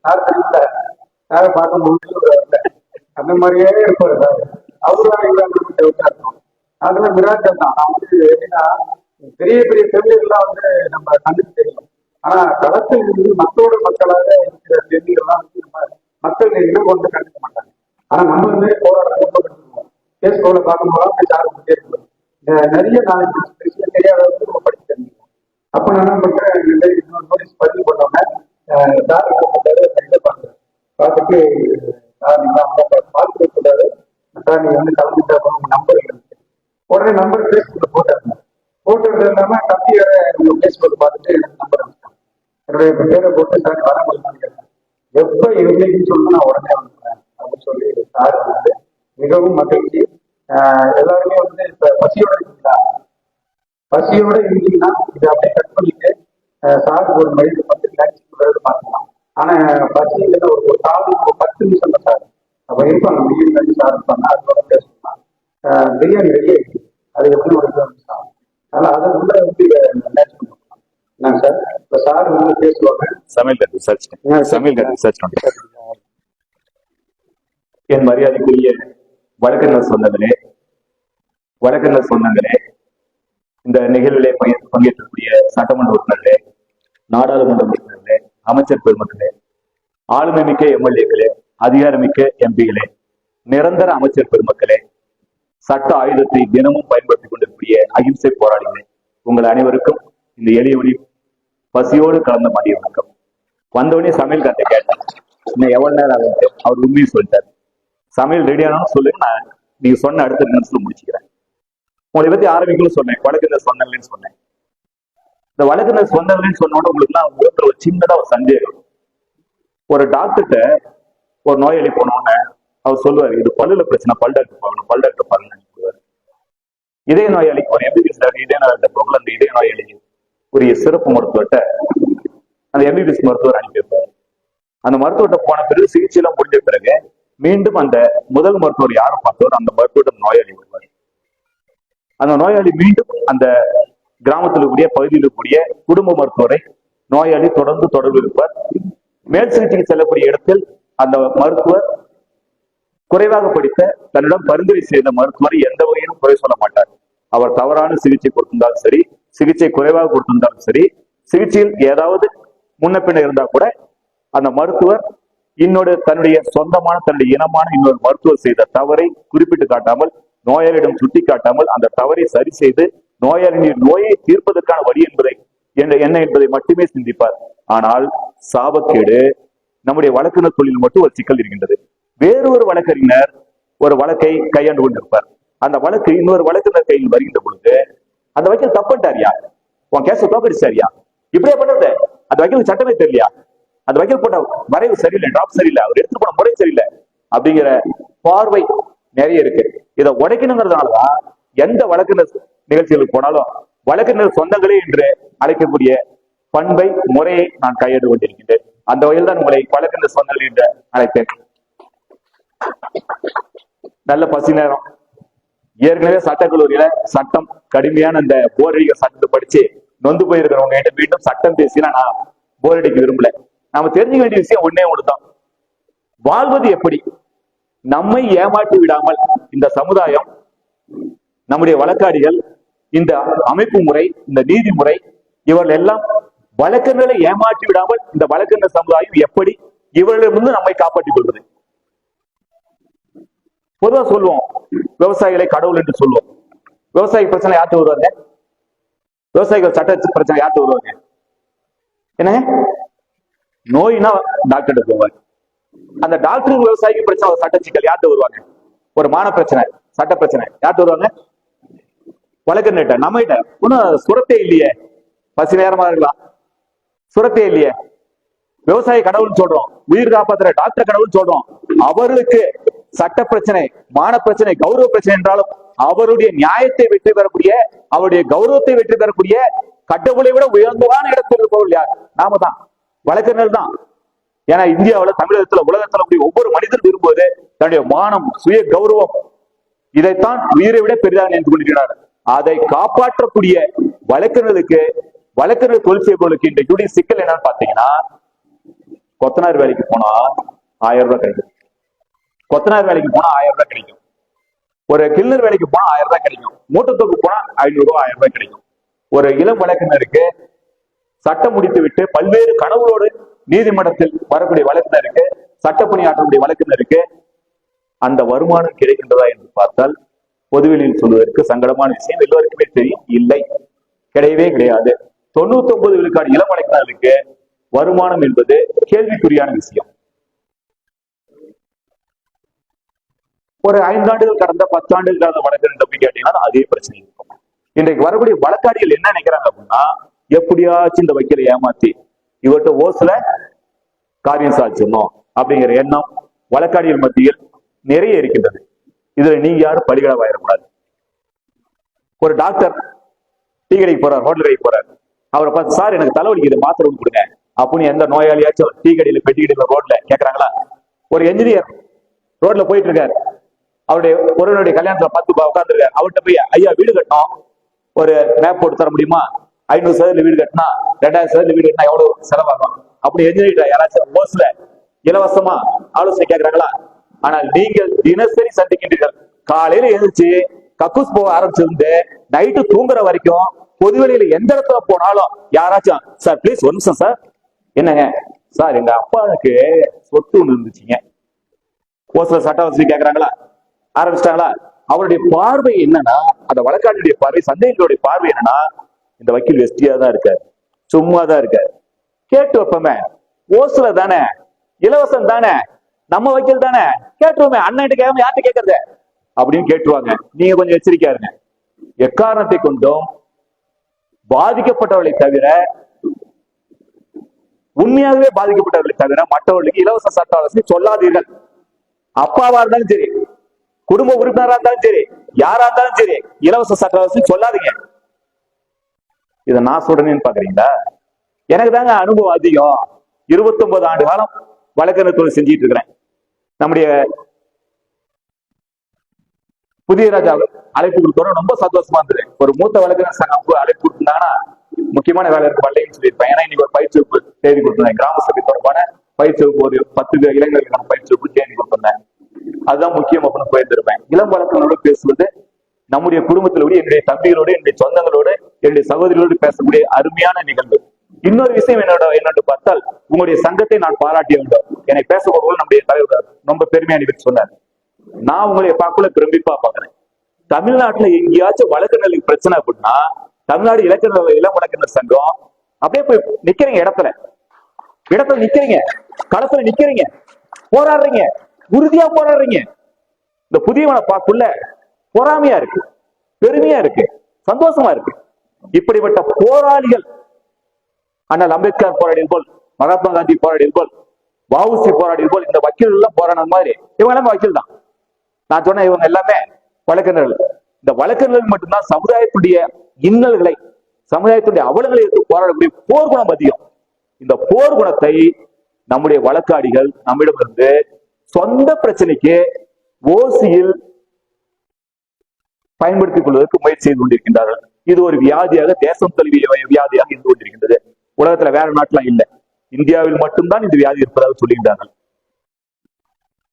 Sir தெரியல, சாரை பார்க்கும்போது அந்த மாதிரியே இருப்பாரு சார். அவரும் இருக்கும். அதுல மிராக்கள் தான். நான் வந்து எப்படின்னா, பெரிய பெரிய செவிலியெல்லாம் வந்து நம்ம கண்ணுக்கு தெரியும். ஆனா களத்தில் இருந்து மக்களோட மக்களாக இருக்கிற செவிலியெல்லாம் வந்து நம்ம மக்கள் இனம் கொண்டு கண்டுக்க மாட்டாங்க. ஆனா நம்ம வந்து போராட ரொம்ப கண்டுக்குவோம். கேஸ் போல பார்க்கும்போது அப்படி சார் பண்ணிட்டே இருக்கோம். நிறைய நான் விஷயம் தெரியாதவங்க நம்ம படிச்சு தெரிஞ்சுக்கோம். அப்ப நான் என்ன பண்றேன், இந்த மாதிரி இன்னொரு நோட்டீஸ் பதிவு பண்ணோன்னே சார் என்ன பண்றாரு, பார்க்குறேன். பார்த்துட்டு சார் நீங்க பார்த்து சொல்றாரு, சார் நீங்க வந்து கலந்துட்டா உங்க நம்பர் இருக்கு. உடனே நம்பர் பேஸ்புக்ல போட்டாங்க. போட்டது இல்லாம தம்பி வேற உங்க பேஸ்புக் பார்த்துட்டு எனக்கு நம்பர் அனுப்பிச்சாங்க. என்னுடைய பேரை போட்டு சார் வர முடியுமான்னு கேட்டேன். எப்ப இருந்தீங்கன்னு சொன்னா நான் உடனே வந்துட்டேன் அப்படின்னு சொல்லி சார் வந்து மிகவும் மகிழ்ச்சி. எல்லாருமே வந்து இப்ப பசியோட இருக்கீங்களா, பசியோட இருந்தீங்கன்னா இதை அப்படியே கட் பண்ணிட்டு சாருக்கு ஒரு மனித வந்து லஞ்ச் பார்க்கலாம். ஆனா பசி இல்லைன்னா ஒரு கால் ஒரு 10 நிமிஷம் தான் சார் அப்ப இருப்பாங்க. பிரியாணி வந்து சார் இருப்பாங்க, அதோட பேசலாம். பிரியாணி ரெடி ஆயிடுச்சு, அது எப்படி ஒரு நிமிஷம் ஆகும். அதனால அதை உள்ள வந்து மேட்ச் பண்ணுவோம். என்னங்க சார், இப்ப சார் வந்து பேசுவாங்க. என் மரியாதைக்குரிய வழக்கறிஞர் சொந்தங்களே, இந்த நிகழ்விலே பங்கேற்கக்கூடிய சட்டமன்ற உறுப்பினர்களே, நாடாளுமன்ற உறுப்பினர்களே, அமைச்சர் பெருமக்களே, ஆளுமை மிக்க எம்எல்ஏக்களே, அதிகாரமிக்க எம்பிகளே, நிரந்தர அமைச்சர் பெருமக்களே, சட்ட ஆயுதத்தை தினமும் பயன்படுத்திக் கொண்டிருக்கூடிய அகிம்சை போராளிகளே, உங்கள் அனைவருக்கும் இந்த எளியவழி பசியோடு கலந்த மதிய வணக்கம். வந்தவொடனே சமையல் கட்டை கேட்டேன், இன்னும் எவ்வளவு நேரம் ஆகுது, அவர் உண்மையை சொல்லிட்டார். சமையல் ரெடியானு சொல்லுங்க, நான் நீங்க சொன்ன அடுத்த நிமிஷத்துல முடிச்சுக்கிறேன். உங்களை பத்தி ஆரம்பிக்கணும்னு சொன்னேன், வழக்கறிஞர் சொந்தங்கள்னு சொன்னேன். இந்த வழக்கறிஞர் சொந்தங்கள்னு சொன்னோட உங்களுக்கு எல்லாம் ஒரு சின்னதா ஒரு சந்தேகம். ஒரு டாக்டர்கிட்ட ஒரு நோயாளி போனோன்னு அவர் சொல்லுவாரு, இது பல்லுல பிரச்சனை, பல் டாக்டர் போகணும், பல் டாக்டர் பாருங்க சொல்லுவாரு. இதய நோயாளிக்கு ஒரு எம்பிபிஎஸ் இதய நோயாளி போகல, அந்த இதய நோயாளிக்கு உரிய சிறப்பு மருத்துவர்கிட்ட அந்த எம்பிபிஎஸ் மருத்துவர் அனுப்பி வைப்பார். அந்த மருத்துவர்கிட்ட போன பிறகு சிகிச்சை எல்லாம் முடிஞ்ச பிறகு மீண்டும் அந்த முதல் மருத்துவர் யாரும் பார்த்தவர் அந்த மருத்துவர்கிட்ட நோயாளி வருவார். அந்த நோயாளி மீண்டும் அந்த கிராமத்தில் கூடிய பகுதியில் கூடிய குடும்ப மருத்துவரை நோயாளி தொடர்ந்து தொடர்பு இருப்பார். மேல் சிகிச்சைக்கு செல்லக்கூடிய இடத்தில் அந்த மருத்துவர் குறைவாக படித்த தன்னிடம் பரிந்துரை செய்த மருத்துவர் எந்த வகையிலும் குறை சொல்ல மாட்டார். அவர் தவறான சிகிச்சை கொடுத்திருந்தாலும் சரி, சிகிச்சை குறைவாக கொடுத்திருந்தாலும் சரி, சிகிச்சையில் ஏதாவது முன்ன பின்ன இருந்தா கூட அந்த மருத்துவர் தன்னுடைய சொந்தமான தன்னுடைய இனமான இன்னொரு மருத்துவர் செய்த தவறை குறிப்பிட்டு காட்டாமல், நோயாளியிடம் சுட்டி காட்டாமல் அந்த தவறை சரி செய்து நோயாளியின் நோயை தீர்ப்பதற்கான வழி என்ன என்பதை மட்டுமே சிந்திப்பார். ஆனால் சாபக்கேடு நம்முடைய வழக்கறிஞர் தொழில் மட்டும் ஒரு சிக்கல் இருக்கின்றது. வேறொரு வழக்கறிஞர் ஒரு வழக்கை கையாண்டு கொண்டிருப்பார். அந்த வழக்கு இன்னொரு வழக்கறிஞர் கையில் வருகின்ற பொழுது அந்த வக்கீல் தப்புட்டாரியா, உன் கேச தோக்கடிச்சாரியா, இப்படியே பண்றது, அந்த வக்கீல் சட்டமே தெரியலையா, அந்த வக்கீல் போட்ட வரைவு சரியில்லை, டிராப் சரியில்லை, அவர் எடுத்து போன முறை சரியில்லை அப்படிங்கிற பார்வை நிறைய இருக்கு. இதை உடைக்கணுங்கிறதுனாலதான் எந்த வழக்கறிஞர் நிகழ்ச்சிகளுக்கு போனாலும் வழக்கறிஞர் சொந்தங்களே என்று அழைக்கக்கூடிய பண்பை முறையை நான் கையாண்டு கொண்டிருக்கின்றேன். அந்த வகையில் தான் உங்களை வழக்கறிஞர் சொந்தங்கள் என்று அழைத்தேன். நல்ல பசி நேரம். ஏற்கனவே சட்டக்கல்லூரியில சட்டம் கடுமையான அந்த போரடிக்க சட்டத்தை படிச்சு நொந்து போயிருக்கிறவங்க கிட்ட மீண்டும் சட்டம் பேசினா நான் போரடிக்க விரும்பல. நாம தெரிஞ்சுக்க வேண்டிய விஷயம் ஒன்னே ஒண்ணுதான், வாழ்வது எப்படி, நம்மை ஏமாற்றி விடாமல் இந்த சமுதாயம், நம்முடைய வழக்காடிகள், இந்த அமைப்பு முறை, இந்த நீதிமுறை, இவர்கள் எல்லாம் வழக்கறிஞர்களை ஏமாற்றி விடாமல் இந்த வழக்கறிஞர் சமுதாயம் எப்படி இவர்களிடமிருந்து நம்மை காப்பாற்றிக் கொள்வது. பொதுவா சொல்லுவோம், விவசாயிகளை கடவுள் என்று சொல்லுவோம். விவசாயி பிரச்சனை யார்ட்டு வருவாங்க? விவசாயிகள் சட்ட பிரச்சனை யார்ட்டு வருவாங்க? என்ன நோய்னா டாக்டர் போவாங்க. அந்த டாக்டர் விவசாயிக்கு பிரச்சனை சட்ட சிக்கல் யார்ட்டு வருவாங்க? ஒரு மான பிரச்சனை, சட்ட பிரச்சனை யார்ட்டு வருவாங்க? வழக்கறிஞர்கிட்ட. நம்ம கிட்ட ஒன்னும் சுரத்தே இல்லையே, பசி நேரமா இருக்கலாம், சுரத்தே இல்லையே. விவசாய கடவுள் சொல்றோம், உயிர் காப்பாத்துற டாக்டர் கடவுள் சொல்றோம். அவர்களுக்கு சட்ட பிரச்சனை, மான பிரச்சனை, கௌரவ பிரச்சனை என்றாலும் அவருடைய நியாயத்தை வெற்றி பெறக்கூடிய, அவருடைய கௌரவத்தை வெற்றி பெறக்கூடிய கடவுளை விட உயர்ந்தவான இடத்தில் இருப்பவர்கள் யார்? நாம தான், வழக்கறிஞர்கள் தான். ஏன்னா இந்தியாவில், தமிழகத்துல, உலகத்துல ஒவ்வொரு மனிதன் விரும்புவது தன்னுடைய மானம், சுய கௌரவம், இதைத்தான் உயிரை விட பெரிதாக நினைத்துக் கொண்டிருக்கிறார். அதை காப்பாற்றக்கூடிய வழக்கறிஞர்களுக்கு, வழக்கறிஞர் தொழில் செய்பவர்களுக்கு இன்றைக்கு சிக்கல் என்னன்னு பாத்தீங்கன்னா, கொத்தனார் வேலைக்கு போனா 1000 ரூபாய் கிடைக்கும். கொத்தனார் வேலைக்கு போனா 1000 ரூபாய் கிடைக்கும். ஒரு கிளர் வேலைக்கு போனா 1000 ரூபாய் கிடைக்கும். மூட்டத்தோக்கு போனா 500 ரூபாய் 1000 ரூபாய் கிடைக்கும். ஒரு இளம் வழக்கினருக்கு சட்டம் முடித்து விட்டு பல்வேறு கனவுகளோடு நீதிமன்றத்தில் வரக்கூடிய வழக்கினருக்கு, சட்டப்பணி ஆற்றக்கூடிய வழக்கினருக்கு அந்த வருமானம் கிடைக்கின்றதா என்று பார்த்தால் பொதுவெளியில் சொல்வதற்கு சங்கடமான விஷயம், எல்லோருக்குமே தெரியும், இல்லை, கிடையவே கிடையாது. 99 விழுக்காடு இளம் வழக்கினர்களுக்கு வருமானம் என்பது கேள்விக்குறியான விஷயம். ஒரு 5 ஆண்டுகள் கடந்த 10 ஆண்டுகள் கடந்த வழக்கு போய் கேட்டீங்கன்னா அதே பிரச்சனை இருக்கும். இன்றைக்கு வரக்கூடிய வழக்காடிகள் என்ன நினைக்கிறாங்க அப்படின்னா, எப்படியாச்சும் இந்த வக்கீலை ஏமாத்தி இவர்கிட்ட ஓசுல காரியம் சாதிச்சிடணும் அப்படிங்கிற எண்ணம் வழக்காடிகள் மத்தியில் நிறைய இருக்கின்றது. இதுல நீங்க யாரும் பலிகடாவாயிடக்கூடாது. ஒரு டாக்டர் டீ கடைக்கு போறார், ஹோட்டல் கடைக்கு போறார். அவரை பார்த்து, சார் எனக்கு தலைவலிக்குது, மாத்திரை ஒன்று கொடுங்க அப்படின்னு எந்த நோயாளியாச்சும் டீ கடையில, பெட்டி கடையில, ரோட்ல கேட்கறாங்களா? ஒரு என்ஜினியர் ரோட்ல போயிட்டு இருக்காரு, அவருடைய ஒருவனுடைய கல்யாணத்துல 10 உட்கார்ந்துருக்காரு. அவர்கிட்ட போய், ஐயா வீடு கட்டணும், ஒரு மேப் போட்டு தர முடியுமா? 500 சதுரத்துல வீடு கட்டினா 2000 சதுரத்துல வீடு கட்டினா எவ்வளவு செலவாகும் அப்படி என்ஜினியர் யாராச்சும் ஓசுல இலவசமா ஆலோசனை கேட்கறாங்களா? ஆனால் நீங்கள் தினசரி சந்திக்கின்றீர்கள். காலையில எழுந்துச்சு கக்கூஸ் போக ஆரம்பிச்சிருந்து நைட்டு தூங்குற வரைக்கும் பொதுவெளியில எந்த இடத்துல போனாலும் யாராச்சும், சார் பிளீஸ் ஒரு நிமிஷம் சார், என்னங்க சார் எங்க அப்பாவுக்கு சொத்து ஒண்ணு இருந்துச்சுங்க, ஓசுல சட்ட வசதி கேட்கறாங்களா? ஆரம்பிச்சிட்டாங்களா? அவருடைய பார்வை என்னன்னா, அந்த வழக்காடியுடைய பார்வை, சந்தேகங்களுடைய பார்வை என்னன்னா, இந்த வக்கீல் வெஸ்டியா தான் இருக்காரு, சும்மா தான் இருக்காரு, கேட்டு வைப்பமே, ஓசுல தானே, இலவசம் தானே, நம்ம வக்கீல் தானே, கேட்டுருவோமே, அண்ணன் கேட்காம யார்கிட்ட கேட்கறது அப்படின்னு கேட்டுருவாங்க. நீங்க கொஞ்சம் எச்சரிக்கையா இருங்க. எக்காரணத்தை கொண்டும் பாதிக்கப்பட்டவர்களை தவிர, உண்மையாகவே பாதிக்கப்பட்டவர்களை தவிர மற்றவர்களுக்கு இலவச சட்ட ஆலோசனை சொல்லாதீர்கள். அப்பாவா இருந்தாலும் சரி, குடும்ப உறுப்பினரா இருந்தாலும் சரி, யாரா இருந்தாலும் சரி, இலவச சட்ட ஆலோசனை சொல்லாதீங்க. இதை நான் சொல்றேன்னு பாக்குறீங்களா? எனக்கு தாங்க அனுபவம் அதிகம். 29 ஆண்டு காலம் வழக்கறிஞர் தொழில் செஞ்சிட்டு இருக்கிறேன். நம்முடைய புதிய ராஜா அழைப்பு கொடுத்தோம், ரொம்ப சந்தோஷமா இருந்தது. ஒரு மூத்த வழக்கறிஞர் சங்கம் அழைப்பு கொடுத்திருந்தாங்கன்னா முக்கியமான வேலை இருக்கு வரலைன்னு சொல்லியிருப்பேன். ஏன்னா இன்னைக்கு ஒரு பயிற்சி வகுப்பு தேதி கொடுத்திருந்தேன், கிராம சபை தொடர்பான பயிற்சி வகுப்பு, ஒரு 10 இளைஞர்களுக்கான பயிற்சி வகுப்பு தேதி கொடுத்திருந்தேன். அதுதான் முக்கியம் அப்படின்னு போயிருந்திருப்பேன். இளம் வழக்கங்களோடு பேசுவது நம்முடைய குடும்பத்திலோடு, என்னுடைய தம்பிகளோடு, என்னுடைய சொந்தங்களோடு, என்னுடைய சகோதரிகளோடு பேசக்கூடிய அருமையான நிகழ்வு. இன்னொரு விஷயம் என்னோட பார்த்தால், உங்களுடைய சங்கத்தை நான் பாராட்டிய வேண்டும். என்னை பேசக்கூடிய நம்முடைய தலைவர் ரொம்ப பெருமையா நிகழ்ச்சி சொன்னார். நான் உங்களுடைய பார்க்கல பிரமிப்பா பாக்குறேன். தமிழ்நாட்டுல எங்கேயாச்சும் வழக்கறிஞர்களுக்கு பிரச்சனை அப்படின்னா, தமிழ்நாடு இளம் வழக்கறிஞர் சங்கம் அப்படியே போய் நிக்கிறீங்க, இடத்துல நிக்கிறீங்க, களத்துல நிக்கிறீங்க, போராடுறீங்க, உறுதியா போராடுறீங்க. இந்த புதியவனை பார்க்குள்ள பொறாமையா இருக்கு, பெருமையா இருக்கு, சந்தோஷமா இருக்கு. இப்படிப்பட்ட போராளிகள், அண்ணல் அம்பேத்கர் போராடியது போல், மகாத்மா காந்தி போராடியது போல், வஉசி போராடியது போல், இந்த வக்கீல் எல்லாம் போராடின மாதிரி இவங்க எல்லாமே வக்கீல் தான். நான் சொன்ன இவங்க எல்லாமே வழக்கறிஞர்கள். இந்த வழக்கறிஞர்கள் மட்டும்தான் சமுதாயத்துடைய இன்னல்களை, சமுதாயத்துடைய அவலங்களை எடுத்து போராடக்கூடிய போர்க்குணம் அதிகம். இந்த போர்க்குணத்தை நம்முடைய வழக்காடிகள் நம்மிடமிருந்து சொந்த பிரச்சனைக்கு ஓசியில் பயன்படுத்திக் கொள்வதற்கு முயற்சி செய்து கொண்டிருக்கின்றார்கள். இது ஒரு வியாதியாக, தேசம் தழுவிய வியாதியாக இருந்து கொண்டிருக்கின்றது. உலகத்துல வேற நாட்டுலாம் இல்லை, இந்தியாவில் மட்டும்தான் இந்த வியாதி இருப்பதாக சொல்லுகின்றார்கள்.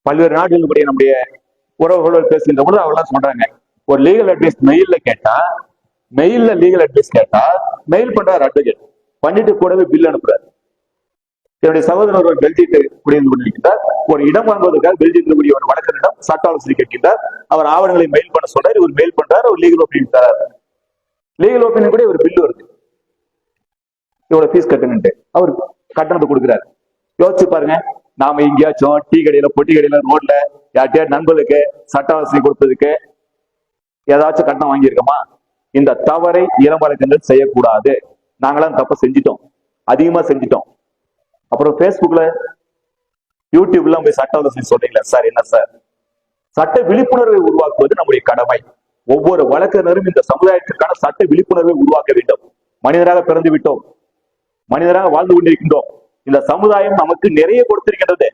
பல்வேறு நாடுகளுடைய நம்முடைய உறவுகளோடு பேசுகின்ற பொழுது அவெல்லாம் சொல்றாங்க, ஒரு லீகல் அட்வைஸ் மெயில்ல கேட்டா, லீகல் அட்வைஸ் கேட்டா மெயில் பண்றாரு அட்வொகேட், பண்ணிட்டு கூடவே பில் அனுப்புறாரு. என்னுடைய சகோதரர் ஒரு பெல்ஜியத்தை குடியிருந்து கொண்டிருக்கின்றார். ஒரு இடம் வாங்குவதற்காக பெல்ஜியத்தில் கூடிய ஒரு வழக்கறிஞரிடம் சட்ட ஆலோசனை கேட்கின்றார். அவர் ஆவணங்களை மெயில் பண்ண சொல்றாரு, இவர் மெயில் பண்றாரு, ஒரு லீகல் ஒப்பீனியன் தராரு. லீகல் ஒப்பீனியன் கூட ஒரு பில் வருது, இவ்வளவு ஃபீஸ் கட்டணும்ட்டு அவர் கட்டணத்தை கொடுக்குறாரு. யோசிச்சு பாருங்க, நாம எங்கேயாச்சும் டீ கடையில, பொட்டி கடையில, ரோட்ல யார்கிட்ட நண்பர்களுக்கு சட்ட ஆலோசனை கொடுத்ததுக்கு ஏதாச்சும் கட்டணம் வாங்கியிருக்கோமா? இந்த தவறை இளம் வழக்கறிஞர்கள் செய்யக்கூடாது. நாங்களாம் தப்ப செஞ்சிட்டோம், அதிகமா செஞ்சிட்டோம். அப்புறம் பேஸ்புக்ல, யூடியூப்ல போய் சட்ட ஆலோசனை சொல்றீங்களா சார்? என்ன சார்? சட்ட விழிப்புணர்வை உருவாக்குவது நம்முடைய கடமை. ஒவ்வொரு வழக்கறிஞரும் இந்த சமுதாயத்திற்கான சட்ட விழிப்புணர்வை உருவாக்க வேண்டும். மனிதராக பிறந்து விட்டோம், மனிதராக வாழ்ந்து கொண்டிருக்கின்றோம். இந்த சமுதாயம் நமக்கு நிறைய கொடுத்திருக்கின்றது.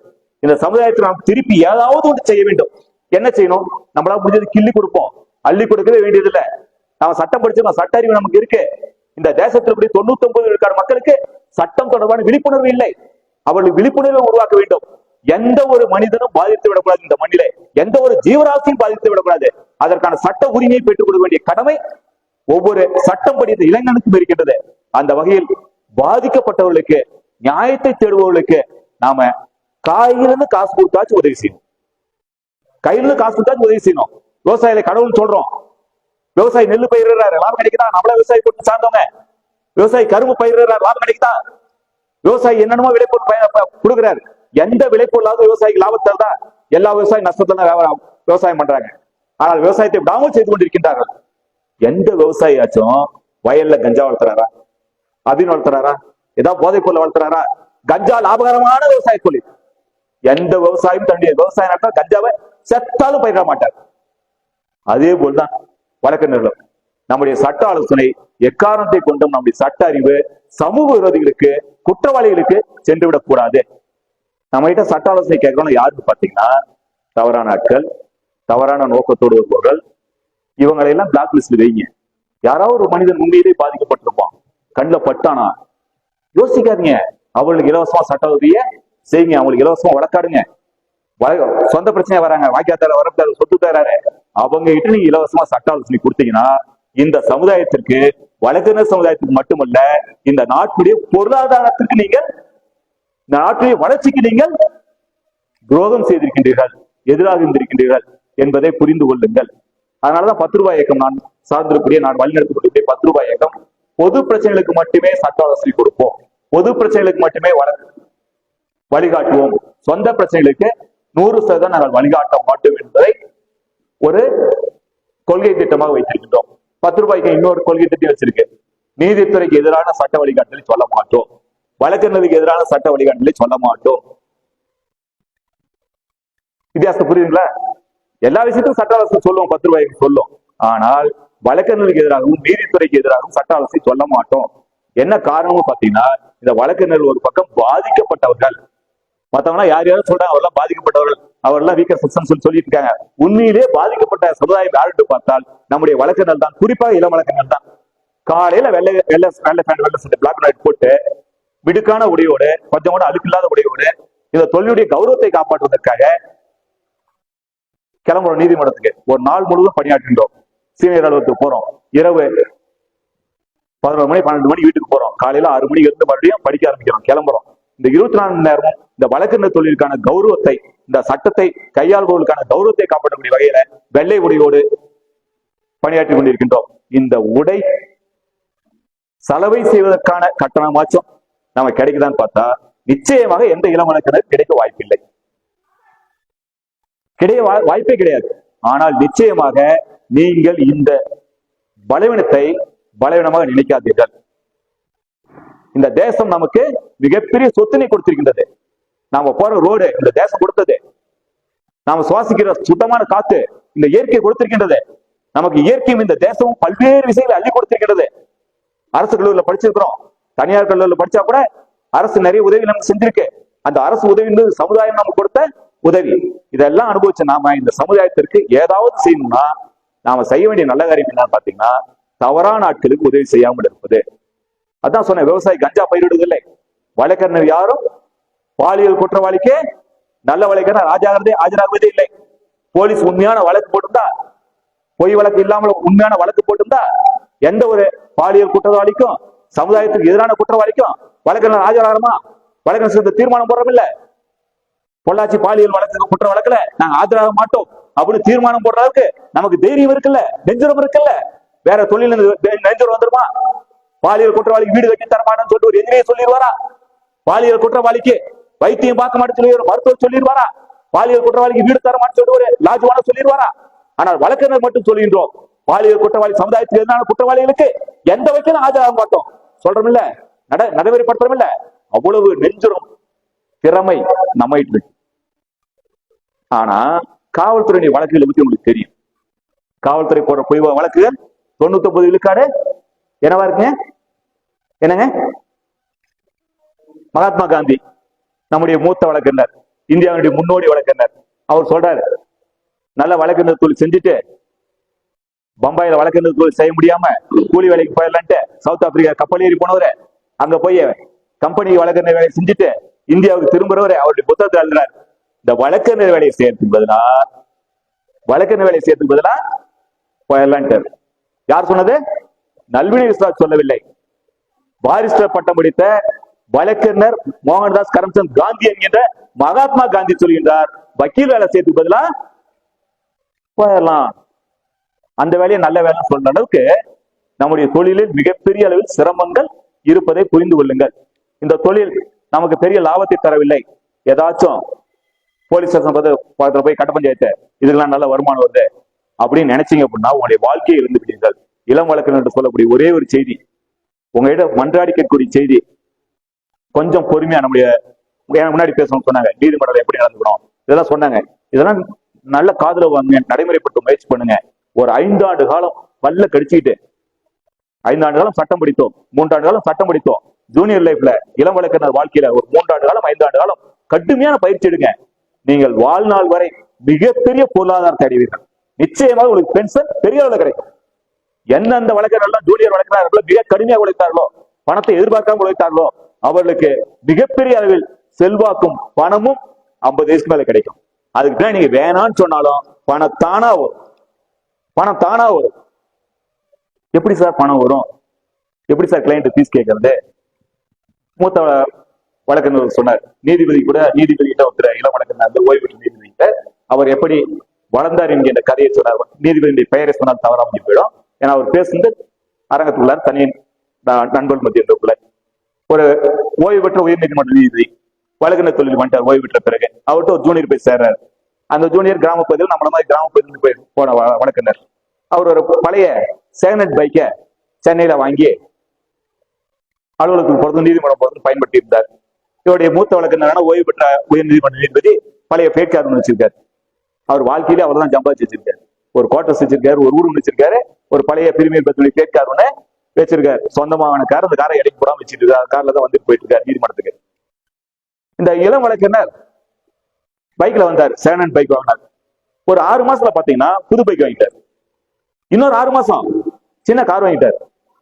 இந்த சமுதாயத்தில் நாம் திருப்பி ஏதாவது ஒன்று செய்ய வேண்டும். என்ன செய்யணும்? நம்மளால முடிஞ்சது கிள்ளி கொடுப்போம், அள்ளி கொடுக்கவே வேண்டியதில்லை. நாம சட்டம் படிச்சிருக்கோம், சட்ட அறிவு நமக்கு இருக்கு. இந்த தேசத்தில் 99 விழுக்காடு மக்களுக்கு சட்டம் தொடர்பான விழிப்புணர்வு இல்லை. அவர்கள் விழிப்புணர்வை உருவாக்க வேண்டும். எந்த ஒரு மனிதனும் பாதித்து விடக்கூடாது, இந்த மண்ணிலே எந்த ஒரு ஜீவராசியும் பாதித்து விடக்கூடாது. அதற்கான சட்ட உரிமையை பெற்றுக் கொடுக்க வேண்டிய கடமை ஒவ்வொரு சட்டம் படித்த இளைஞனுக்கும் இருக்கின்றது. அந்த வகையில் பாதிக்கப்பட்டவர்களுக்கு நியாயத்தை தேடுபவர்களுக்கு நாம கையிலிருந்து காசு கொடுத்தாச்சும் உதவி செய்யணும். கையிலிருந்து காசு கொடுத்தாச்சும் உதவி செய்யணும். விவசாயிகளை கடவுள் சொல்றோம். விவசாயி நெல்லு பயிரிடுறாரு, லாபம் கிடைக்குதா? நம்மள விவசாயி கூட்டு சார்ந்தவங்க. விவசாயி கரும்பு பயிரிடுறாரு, லாபம் கிடைக்குதா? விவசாயி என்னென்னமோ விளைபொருள் கொடுக்குறாரு. எந்த விளைபொருளாவது விவசாயிக்கு லாபத்தை தருதா? எல்லா விவசாயி நஷ்டத்துல விவசாயம் பண்றாங்க. ஆனால் விவசாயத்தை விடாமல் செய்து கொண்டிருக்கின்றார்கள். எந்த விவசாயியாச்சும் வயல்ல கஞ்சா வளர்த்துறாரா? அப்படின்னு வளர்த்துறாரா? ஏதாவது போதைப் பொருள் வளர்த்துறாரா? கஞ்சா லாபகரமான விவசாய தொழில். எந்த விவசாயம் தன்னுடைய விவசாய நாட்டில் கஞ்சாவை செத்தாலும் பயிரிட மாட்டார். அதே போல்தான் வழக்கறிஞர்களும். நம்முடைய சட்ட ஆலோசனை எக்காரணத்தை கொண்டும் நம்முடைய சட்ட அறிவு சமூக விரோதிகளுக்கு, குற்றவாளிகளுக்கு சென்று விடக் கூடாது. நம்ம கிட்ட சட்ட ஆலோசனை கேட்கறோம் யாருக்கு பாத்தீங்கன்னா, தவறான ஆட்கள், தவறான நோக்கத்தோடு வருபவர்கள், இவங்களை எல்லாம் பிளாக் லிஸ்ட்ல வைங்க. யாராவது ஒரு மனிதன் உண்மையிலே பாதிக்கப்பட்டிருப்பான், கண்ணில் பட்டானா யோசிக்காதீங்க, அவங்களுக்கு இலவசமா சட்ட உதவியை செய்யுங்க, அவங்களுக்கு இலவசமா வழக்காடுங்க. சொந்த பிரச்சனை வராங்க, வாக்கியத்தார வரத்தாரு, சொத்து தராரு, அவங்க கிட்ட நீங்க இலவசமா சட்ட ஆலோசனை கொடுத்தீங்கன்னா இந்த சமுதாயத்திற்கு, வழக்கறிஞர் சமுதாயத்துக்கு மட்டுமல்ல, இந்த நாட்டுடைய பொருளாதாரத்திற்கு நீங்கள், இந்த நாட்டுடைய வளர்ச்சிக்கு நீங்கள் துரோகம் செய்திருக்கின்றீர்கள், எதிராக இருந்திருக்கின்றீர்கள் என்பதை புரிந்து கொள்ளுங்கள். அதனாலதான் 10 ரூபாய் இயக்கம் நான் சார்ந்திருக்கூடிய, நான் வழிநடத்தக்கூடிய 10 ரூபாய் இயக்கம் பொது பிரச்சனைகளுக்கு மட்டுமே சட்ட ஆலோசனை கொடுப்போம், பொது பிரச்சனைகளுக்கு மட்டுமே வழிகாட்டுவோம், சொந்த பிரச்சனைகளுக்கு 100% நாங்கள் வழிகாட்ட மாட்டோம் என்பதை ஒரு கொள்கை திட்டமாக வைத்திருக்கின்றோம். 10 ரூபாய்க்கு இன்னொரு கொள்கை திட்டம் வச்சிருக்கு. நீதித்துறைக்கு எதிரான சட்ட வழிகாட்டலை சொல்ல மாட்டோம், வழக்கறிஞருக்கு எதிரான சட்ட வழிகாட்டலை சொல்ல மாட்டோம். வித்தியாசம் புரியுதுங்களா? எல்லா விஷயத்துக்கும் சட்ட ஆலோசனை சொல்லுவோம், 10 ரூபாய்க்கு சொல்லும். ஆனால் வழக்கறிஞருக்கு எதிராகவும் நீதித்துறைக்கு எதிராகவும் சட்ட ஆலோசனை சொல்ல மாட்டோம். என்ன காரணமும் பாத்தீங்கன்னா, இந்த வழக்கறிஞர்கள் ஒரு பக்கம் பாதிக்கப்பட்டவர்கள், மத்தவங்க யார் யாரும் சொல்றாங்க அவரெல்லாம் பாதிக்கப்பட்டவர்கள், அவரெல்லாம் வீக்கர் செக்ஷன் சொல்லிட்டு இருக்காங்க. உண்மையிலே பாதிக்கப்பட்ட சமுதாயம் யாருன்னு பார்த்தால் நம்முடைய வழக்கறிஞர்கள் தான், குறிப்பாக இளம் வழக்கறிஞர்கள் தான். காலையில வெள்ளை பேண்ட் பிளாக் அண்ட் ஒயிட் போட்டு மிடுக்கான உடையோடு, கொஞ்சம் கூட அழுக்கில்லாத உடையோடு, இந்த தொழிலுடைய கௌரவத்தை காப்பாற்றுவதற்காக கிளம்புறோம் நீதிமன்றத்துக்கு. ஒரு நாள் முழுவதும் பணியாற்றுகின்றோம். சீனியர் அலுவலகத்துக்கு போறோம், இரவு 11 மணி 12 மணி வீட்டுக்கு போறோம், காலையில 6 மணிக்கு இருந்து மறுபடியும் படிக்க ஆரம்பிக்கிறோம், கிளம்புறோம். இந்த 24 மணி நேரமும் இந்த வழக்கறிஞர் தொழிலுக்கான கௌரவத்தை, இந்த சட்டத்தை கையாள்பவர்களுக்கான கௌரவத்தை காப்பாற்றக்கூடிய வகையில வெள்ளை உடையோடு பணியாற்றி கொண்டிருக்கின்றோம். இந்த உடை சலவை செய்வதற்கான கட்டணமாச்சும் நம்ம கிடைக்குதான்னு பார்த்தா நிச்சயமாக எந்த இளம் வழக்கறிஞர் கிடைக்க வாய்ப்பில்லை, வாய்ப்பே கிடையாது. ஆனால் நிச்சயமாக நீங்கள் இந்த பலவீனத்தை பலவீனமாக நினைக்காதீர்கள். இந்த தேசம் நமக்கு மிகப்பெரிய சொத்தினை கொடுத்திருக்கின்றது. நாம போற ரோடு இந்த தேசம் கொடுத்தது. நாம சுவாசிக்கிற சுத்தமான காத்து இந்த இயற்கை கொடுத்திருக்கின்றது. நமக்கு இயற்கையும் இந்த தேசமும் பல்வேறு விஷயங்களை அள்ளி கொடுத்திருக்கிறது. அரசு கல்லூரியில படிச்சிருக்கிறோம், தனியார் கல்லூரியில படிச்சா கூட அரசு நிறைய உதவி நமக்கு செஞ்சிருக்கு. அந்த அரசு உதவி சமுதாயம் நமக்கு கொடுத்த உதவி. இதெல்லாம் அனுபவிச்ச நாம இந்த சமுதாயத்திற்கு ஏதாவது செய்யணும்னா நாம செய்ய வேண்டிய நல்ல காரியம் என்னன்னு பாத்தீங்கன்னா, தவறான ஆட்களுக்கு உதவி செய்யாமல் இருப்பது. அதான் சொன்ன, விவசாயி கஞ்சா பயிரிடுவதில்லை, வழக்கறிஞர் யாரும் பாலியல் குற்றவாளிக்கு நல்ல வழக்கறிஞர் ஆஜராகுவதே இல்லை. போலீஸ் உண்மையான வழக்கு போட்டிருந்தா, பொய் வழக்கு இல்லாமல் உண்மையான வழக்கு போட்டிருந்தா, எந்த ஒரு பாலியல் குற்றவாளிக்கும் சமுதாயத்துக்கு எதிரான குற்றவாளிக்கும் வழக்கறிஞர் ஆஜராகிறோமா? வழக்கறிஞர் தீர்மானம் போடுறோம் இல்ல, பொள்ளாச்சி பாலியல் வழக்கு குற்ற வழக்குல நாங்க ஆஜராக மாட்டோம் அப்படின்னு தீர்மானம் போடுற அளவுக்கு நமக்கு தைரியம் இருக்குல்ல, நெஞ்சுரம் இருக்குல்ல. வேற தொழில் நெஞ்சுரம் வந்துருமா? பாலியல் குற்றவாளிக்கு வீடு கட்டி தரமாட்டேன்னு சொல்லிட்டு ஒரு எதிரியை சொல்லிடுவாரா? பாலியல் குற்றவாளிக்கு வைத்தியம் பார்க்க மாட்டேன்னு சொல்லி ஒரு மருத்துவர் சொல்லிடுவாரா? பாலியல் குற்றவாளிக்கு வீடு தரமாட்டேன்னு சொல்லிட்டு ஒரு லாஜ்வான சொல்லிடுவாரா? ஆனால் வழக்கறிஞர் மட்டும் சொல்கின்றோம், பாலியல் குற்றவாளி சமுதாயத்துக்கு எதிரான குற்றவாளிகளுக்கு எந்த வகையிலும் ஆஜராக மாட்டோம் சொல்றோம் இல்ல, நடைமுறைப்படுத்துறோம் இல்ல. அவ்வளவு நெஞ்சுரம் திறமை நம்ம இருக்கு. ஆனா காவல்துறை வழக்குகளை பத்தி உங்களுக்கு தெரியும். காவல்துறை போற பொய் வழக்குகள் 99 விழுக்காடு என்னவா இருக்குங்க? என்னங்க? மகாத்மா காந்தி நம்முடைய மூத்த வழக்கறிஞர், இந்தியாவுடைய முன்னோடி வழக்கறிஞர், அவர் சொல்றாரு, நல்ல வழக்கறிஞர் தொழில் செஞ்சுட்டு பம்பாயில வழக்கறிஞர் தொழில் செய்ய முடியாம கூலி வேலைக்கு போயிடலான்ட்டு சவுத் ஆப்பிரிக்கா கப்பல் ஏறி போனவரு, அங்க போய் கம்பெனி வழக்கறிஞர் வேலை செஞ்சுட்டு இந்தியாவுக்கு திரும்புறவரை அவருடைய புத்தகத்தை எழுதுறார். இந்த வழக்கறிஞர் வேலையை செய்யறதுக்கு பதிலா போயிடலான்ட்டார். யார் சொன்னது? நல்வினை விஸ்வாஸ் சொல்லவில்லை. பாரிஸ்டர் பட்டம் படித்த வழக்கறிஞர் மோகன்தாஸ் கரம்சந்த் காந்தி என்கின்ற மகாத்மா காந்தி சொல்கின்றார், வக்கீல் வேலை செய்யறதுக்கு பதிலா போயிடலாம். அந்த வேலையை நல்ல வேலை சொல்ற அளவுக்கு நம்முடைய தொழிலில் மிகப்பெரிய அளவில் சிரமங்கள் இருப்பதை புரிந்து கொள்ளுங்கள். இந்த தொழில் நமக்கு பெரிய லாபத்தை தரவில்லை. ஏதாச்சும் போலீஸ் ஸ்டேஷன் பக்கத்துல போய் கட்ட பஞ்சாயத்து இதெல்லாம் நல்ல வருமானம் வருது அப்படின்னு நினைச்சீங்க அப்படின்னா உங்களுடைய வாழ்க்கையை இருந்து விடுங்கள். இளம் வழக்கறிஞர் என்று சொல்லக்கூடிய ஒரே ஒரு செய்தி, உங்ககிட்ட மன்றாடிக்கக்கூடிய செய்தி, கொஞ்சம் பொறுமையா நம்முடைய முன்னாடி பேசணும்னு சொன்னாங்க, நீதிமன்றம் எப்படி நடந்துக்கணும் இதெல்லாம் சொன்னாங்க. இதெல்லாம் நல்ல காதுல வாங்க, நடைமுறைப்படுத்த முயற்சி பண்ணுங்க. ஒரு 5 ஆண்டு காலம் பல்ல கடிச்சுக்கிட்டு 5 ஆண்டு காலம் சட்டம் படித்தோம், 3 ஆண்டு காலம் சட்டம் படித்தோம். ஜூனியர் லைஃப்ல இளம் வழக்கறிஞர் வாழ்க்கையில ஒரு 3 ஆண்டு காலம் 5 ஆண்டு காலம் கடுமையான பயிற்சி எடுங்க. நீங்கள் வாழ்நாள் வரை மிகப்பெரிய பொருளாதாரத்தை அடைவீர்கள். நிச்சயமாக உங்களுக்கு பென்ஷன் பெரிய அளவில் கிடைக்கும். எந்தெந்த வழக்கறிஞர்கள் ஜூனியர் வழக்கறிஞர்கள் மிக கடுமையாக உழைத்தார்களோ, பணத்தை எதிர்பார்க்காம உழைத்தார்களோ, அவர்களுக்கு மிகப்பெரிய அளவில் செல்வாக்கும் பணமும் 50 வயசுக்கு மேல கிடைக்கும். அதுக்கு தான் நீங்க வேணான்னு சொன்னாலும் பணம் தானா வரும். எப்படி சார் பணம் வரும்? எப்படி சார் கிளைண்ட் ஃபீஸ் கேட்கறது? மூத்த வழக்கறிஞர் சொன்னார், நீதிபதி கிட்ட ஒருத்தர் இளம் வழக்கறிஞர் ஓய்வு பெற்ற நீதிபதி கிட்ட அவர் எப்படி வளர்ந்தார் என்கிற கதையை சொன்னார். நீதிபதியுடைய பெயரை சொன்னால் தவறாம போயிடும். ஏன்னா அவர் பேசுறது அரங்கத்துக்குள்ளார் தனி நண்பர்கள் மத்தியக்குள்ள ஒரு ஓய்வு பெற்ற உயர் நீதிமன்ற நீதிபதி வழக்கறிஞர் தொழில் வந்துட்டார். ஓய்வு பெற்ற பிறகு அவர்கிட்ட ஒரு ஜூனியர் போய் சேர்றாரு. அந்த ஜூனியர் கிராம பகுதியில் நம்மள மாதிரி கிராம பகுதியில் போய் போன வழக்கறிஞர். அவர் ஒரு பழைய செகண்ட் பைக்கை சென்னையில வாங்கி அலுவலகத்துக்கு போறது நீதிமன்றம் போறது பயன்படுத்தி இருந்தார். இவருடைய மூத்த வழக்கறிஞரான ஓய்வு பெற்ற உயர் நீதிமன்ற நீதிபதி பழைய ஃபேக் கார் வச்சிருக்காரு. அவர் வாழ்க்கையில அவர் தான் சம்பாதிச்சு வச்சிருக்காரு. ஒரு குவார்டர்ஸ் வச்சிருக்காரு, ஒரு ஊர் வச்சிருக்காரு, ஒரு பழைய பிரீமியர் பத்தி ஃபேக் கார் ஒண்ணு வச்சிருக்காரு. சொந்தமான கார், அந்த காரை இடைக்கு போடாம வச்சுட்டு இருக்காரு. கார்ல தான் வந்துட்டு போயிட்டு இருக்காரு நீதிமன்றத்துக்கு. இந்த இளம் வழக்கறிஞர் பைக்ல வந்தார், செகண்ட் பைக் வாங்கினார். ஒரு 6 மாசத்துல பாத்தீங்கன்னா புது பைக் வாங்கிட்டார். இன்னொரு 6 மாசம் சின்ன கார் வாங்கிட்டார்.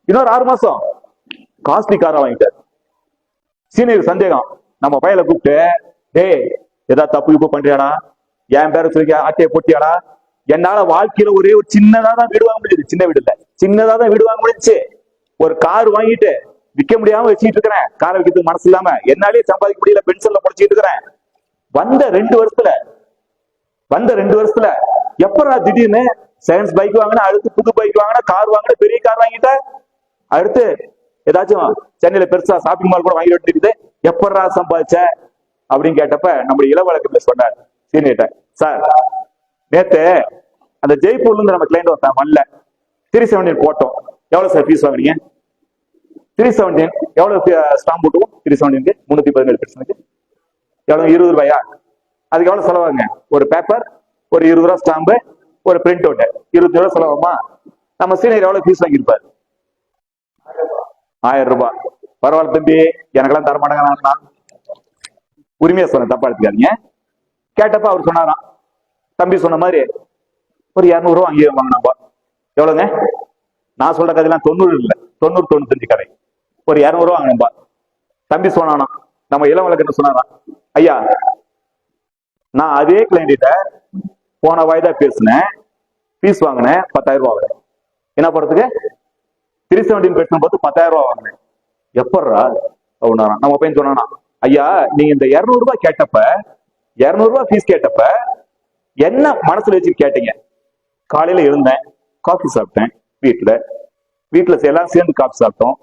இன்னொரு 6 மாசம் காஸ்ட்லி காரா வாங்கிட்டார். சீனியர் சந்தேகம், நம்ம பையல கூப்பிட்டு, டேய் ஏதாவது தப்பு பண்றியாடா, என் பேர சொல்லி ஆட்டையை போட்டியாடா, என்னால வாழ்க்கையில ஒரே ஒரு சின்னதா தான் வீடு வாங்க முடியுது. சின்ன வீடு இல்ல, சின்னதா தான் வீடு வாங்க முடிஞ்சுச்சு. ஒரு கார் வாங்கிட்டு விற்க முடியாம வச்சுட்டு இருக்கிறேன். காரை விற்கிறதுக்கு மனசு இல்லாம என்னாலேயே சம்பாதிக்க முடியல, பென்ஷன்ல முடிச்சுட்டு இருக்கிறேன். வந்த 2 வருஷத்துல எப்படா திடீர்னு செகண்ட் பைக் வாங்கினா, அடுத்து புது பைக் வாங்கினா, கார் வாங்கினா, பெரிய கார் வாங்கிட்ட, அடுத்து ஏதாச்சும் சென்னையில பெருசா ஷாப்பிங் மால் கூட வாங்கிட்டு இருக்குது, எப்படா சம்பாதிச்ச அப்படின்னு கேட்டப்ப நம்முடைய இளம் வழக்கறிஞர் சொன்னார் சீனியர்ட்ட, சார் நேத்து அந்த ஜெய்ப்பூர்ல இருந்து நம்ம கிளைண்ட் ஒருத்தன் வரல, 317 போட்டோம். எவ்வளவு சார் ஃபீஸ் வாங்குறீங்க? 317 எவ்வளவு ஸ்டாம்ப் போட்டுவோம்? 317 317 பெர்சனுக்கு எவ்வளவு? 20 ரூபாயா? அதுக்கு எவ்வளவு செலவாங்க? ஒரு பேப்பர், ஒரு 20 ரூபா ஸ்டாம்பு, ஒரு பிரிண்ட் அவுட், 20 ரூபாய் செலவாமா? நம்ம சீனியர் எவ்வளவு ஃபீஸ் வாங்கியிருப்பாரு? 1000 ரூபாய். பரவாயில்ல தம்பி, எனக்கெல்லாம் தர மாட்டாங்க. உரிமையா சொன்ன, தப்பா எடுத்துக்காதீங்க. கேட்டப்ப அவர் சொன்னாராம், தம்பி சொன்ன மாதிரி ஒரு 200 ரூபா அங்கேயே வாங்கினாப்பா. எவ்வளவுங்க? நான் சொல்ற கதையெல்லாம் 90 இல்லை, 90 95 கதை. ஒரு 200 ரூபா வாங்கினப்பா. தம்பி சொன்னானா, நம்ம இளம் வழக்கறிஞர் சொன்னாராம், ஐயா நான் அதே கிளைண்ட போன வாய்தா பேசினேன், ஃபீஸ் வாங்கினேன் 10,000 ரூபா வாங்கினேன். என்ன பண்றதுக்கு? 317 பெர்சன் பார்த்து 10,000 ரூபா வாங்கினேன். எப்பட்றா அப்படின்னா நம்ம பையன் சொன்னானா, ஐயா நீங்க இந்த 200 ரூபாய் கேட்டப்ப, 200 ரூபாய் ஃபீஸ் கேட்டப்ப என்ன மனசுல வச்சு கேட்டீங்க? காலையில எழுந்தேன், காஃபி சாப்பிட்டேன், வீட்டுல எல்லாம் சேர்ந்து காஃபி சாப்பிட்டோம்.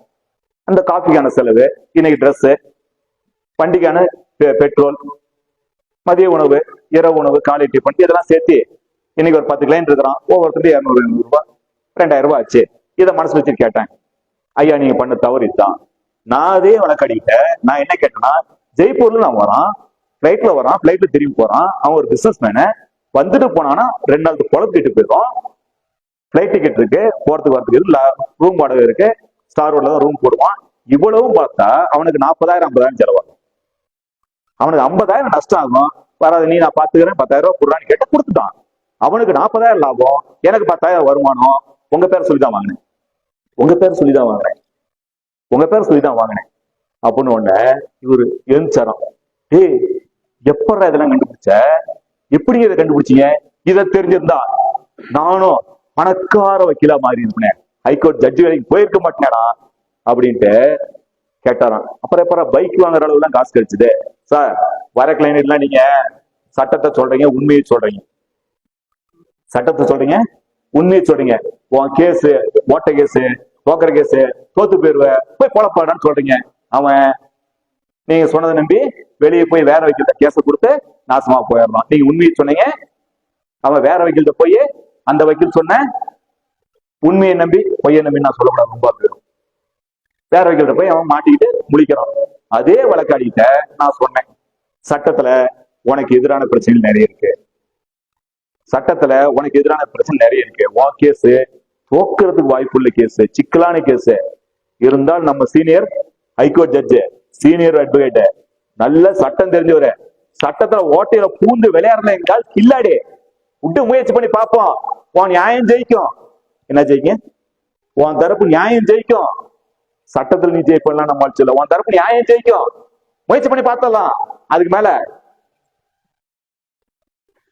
அந்த காஃபிக்கான செலவு, இன்னைக்கு ட்ரெஸ், வண்டிக்கான பெட்ரோல், மதிய உணவு, இரவு உணவு, காலை டிஃபன், இதெல்லாம் சேர்த்து இன்னைக்கு ஒரு 10 கிளைண்ட் இருக்கிறான். ஒவ்வொருத்தரும் 200 ரூபாய் 2000 ரூபாய் ஆச்சு. இதை மனசுல வச்சு கேட்டேன். ஐயா நீங்க பண்ண தவறு இதுதான். நான் அதே வழக்கடிக்கிட்ட நான் என்ன கேட்டேன்னா, ஜெய்ப்பூர்ல நான் வரான், பிளைட்ல வரான், பிளைட்ல திரும்பி போறான். அவன் ஒரு பிசினஸ் மேனு, வந்துட்டு போனான்னா 2 நாளுக்கு குழப்பிட்டு போயிடும். பிளைட் டிக்கெட் இருக்கு, போறதுக்கு வரதுக்கு ரூம் வாடகை இருக்கு, ஸ்டார் ரோட்ல தான் ரூம் போடுவான். இவ்வளவும் பார்த்தா அவனுக்கு 40,000 50,000 செலவாகும். அவனுக்கு 50,000 நஷ்டம் ஆகும். வராது, நீ நான் பாத்துக்கிறேன், 10,000 ரூபாய் கொடுறான்னு கேட்ட கொடுத்துட்டான். அவனுக்கு 40,000 லாபம், எனக்கு 10,000 வருமானம். உங்க பேர் சொல்லிதான் வாங்கினேன், உங்க பேர் சொல்லிதான் வாங்கினேன் அப்படின்னு ஒண்ணு இவரு எழுந்தாராம். ஏய், எப்படா இதெல்லாம் கண்டுபிடிச்ச? எப்படி இதை கண்டுபிடிச்சீங்க? இதை தெரிஞ்சிருந்தா நானும் பணக்கார வக்கீலா மாறி இருப்பேன், ஹைகோர்ட் ஜட்ஜி வேலைக்கு போயிருக்க மாட்டேனடா அப்படின்ட்டு கேட்டாராம். அப்புறம் எப்பறம் பைக் வாங்குற அளவு எல்லாம் காசு கிடைச்சது? சார், வர கிளைண்ட்லாம் நீங்க சட்டத்தை சொல்றீங்க, உண்மையை சொல்றீங்க. சட்டத்தை சொல்றீங்க, உண்மையை சொல்றீங்க. உன் கேஸ் ஓட்ட கேஸ், தோக்கிற கேஸ், தோத்து போயிருவ, போய் பொழப்பாடான்னு சொல்றீங்க. அவன் நீங்க சொன்னதை நம்பி வெளியே போய் வேற வக்கீல்கிட்ட கேஸ கொடுத்து நாசமா போயிடலாம். நீங்க உண்மையை சொன்னீங்க, அவன் வேற வக்கீல்கிட்ட போய் அந்த வக்கீல் சொன்ன உண்மையை நம்பி பொய்யை நம்பி நான் சொல்லக்கூடாது, ரொம்ப போயிடும். வேற வக்கீல்கிட்ட போய் அவன் மாட்டிக்கிட்டு முழிக்கிறான். அதே வழக்காடிட்ட நான் சொன்னேன், சட்டத்துல உனக்கு எதிரான பிரச்சனைகள் நிறைய இருக்கு, சட்டத்துல உனக்கு எதிரான பிரச்சனை நிறைய இருக்கு. உன் கேஸ் தோக்குறதுக்கு வாய்ப்புள்ள கேஸ், சிக்கலான கேஸ் இருந்தால் நம்ம senior high court judge, senior advocate, நல்ல சட்டம் தெரிஞ்சவரு, சட்டத்துல ஓட்டையில பூந்து விளையாடுற எங்கால் கில்லாடி விட்டு முயற்சி பண்ணி பார்ப்போம். உன் நியாயம் ஜெயிக்கும். என்ன ஜெயிக்கும்? உன் தரப்பு நியாயம் ஜெயிக்கும். சட்டத்தில் நீ ஜெயிப்பலாம் நம்ம சொல்ல, உன் தரப்பு நியாயம் ஜெயிக்கும். முயற்சி பண்ணி பார்த்தலாம். அதுக்கு மேல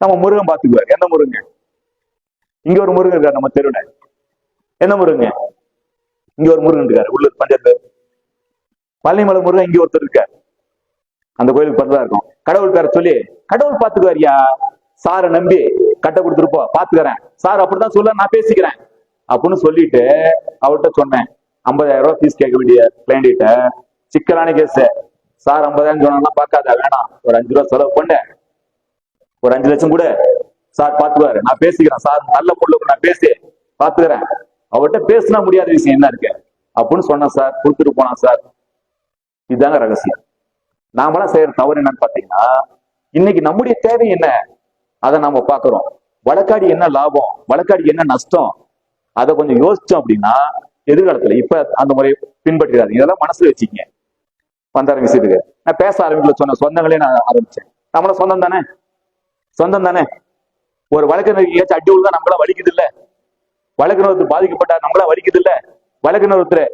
நம்ம முருகன் பாத்துக்குவார். எந்த முருகன்? இங்க ஒரு முருகன் இருக்காரு நம்ம தெருவுல. என்ன முருகன்? இங்க ஒரு முருகன் இருக்காரு உள்ளூர் பஞ்சாயத்து பழனிமலை முருகன். இங்க ஒருத்தர் இருக்காரு, அந்த கோயிலுக்கு பக்கத்துல இருக்கும். கடவுள் பேரை சொல்லி கடவுள் பாத்துக்குவாரியா, சாரை நம்பி கட்ட கொடுத்துருப்போம், பாத்துக்கிறேன் சார், அப்படித்தான் சொல்ல, நான் பேசிக்கிறேன் அப்படின்னு சொல்லிட்டு அவர்கிட்ட சொன்னேன். 50,000 ரூபாய் ஃபீஸ் கேட்க வேண்டிய கிளைண்ட, சிக்கலான கேஸ் சார், 50,000 சொன்னா பார்க்காத, வேணாம், ஒரு 5 ரூபா செலவு பண்ண, ஒரு 5 லட்சம் கூட சார் பாத்துக்குவாரு, நான் பேசிக்கிறேன் சார், நல்ல பொருளுக்கு நான் பேசி பாத்துக்கிறேன், அவர்கிட்ட பேசினா முடியாத விஷயம் என்ன இருக்கு அப்படின்னு சொன்னேன் சார். கொடுத்துட்டு போனா சார். இதுதாங்க ரகசியம். நாமெல்லாம் செய்யற தவறு என்னன்னு பாத்தீங்கன்னா, இன்னைக்கு நம்முடைய தேவை என்ன அதை நாம பாக்குறோம். வழக்காடி என்ன லாபம், வழக்காடி என்ன நஷ்டம், அதை கொஞ்சம் யோசிச்சோம் அப்படின்னா எதிர்காலத்துல இப்ப அந்த முறையை பின்பற்றுறாரு. இதெல்லாம் மனசுல வச்சுக்கங்க. வந்தார விஷயத்துக்கு நான் பேச ஆரம்பிக்கல, சொன்ன சொந்தங்களே நான் ஆரம்பிச்சேன். நம்மள சொந்தம் தானே, சொந்தம் தானே. ஒரு வழக்கறிஞர் அடி விழுந்தா நம்மளா வலிக்குது இல்ல, வழக்கறிஞர் பாதிக்கப்பட்ட நம்மளா வலிக்குது இல்ல, வழக்கறிஞர்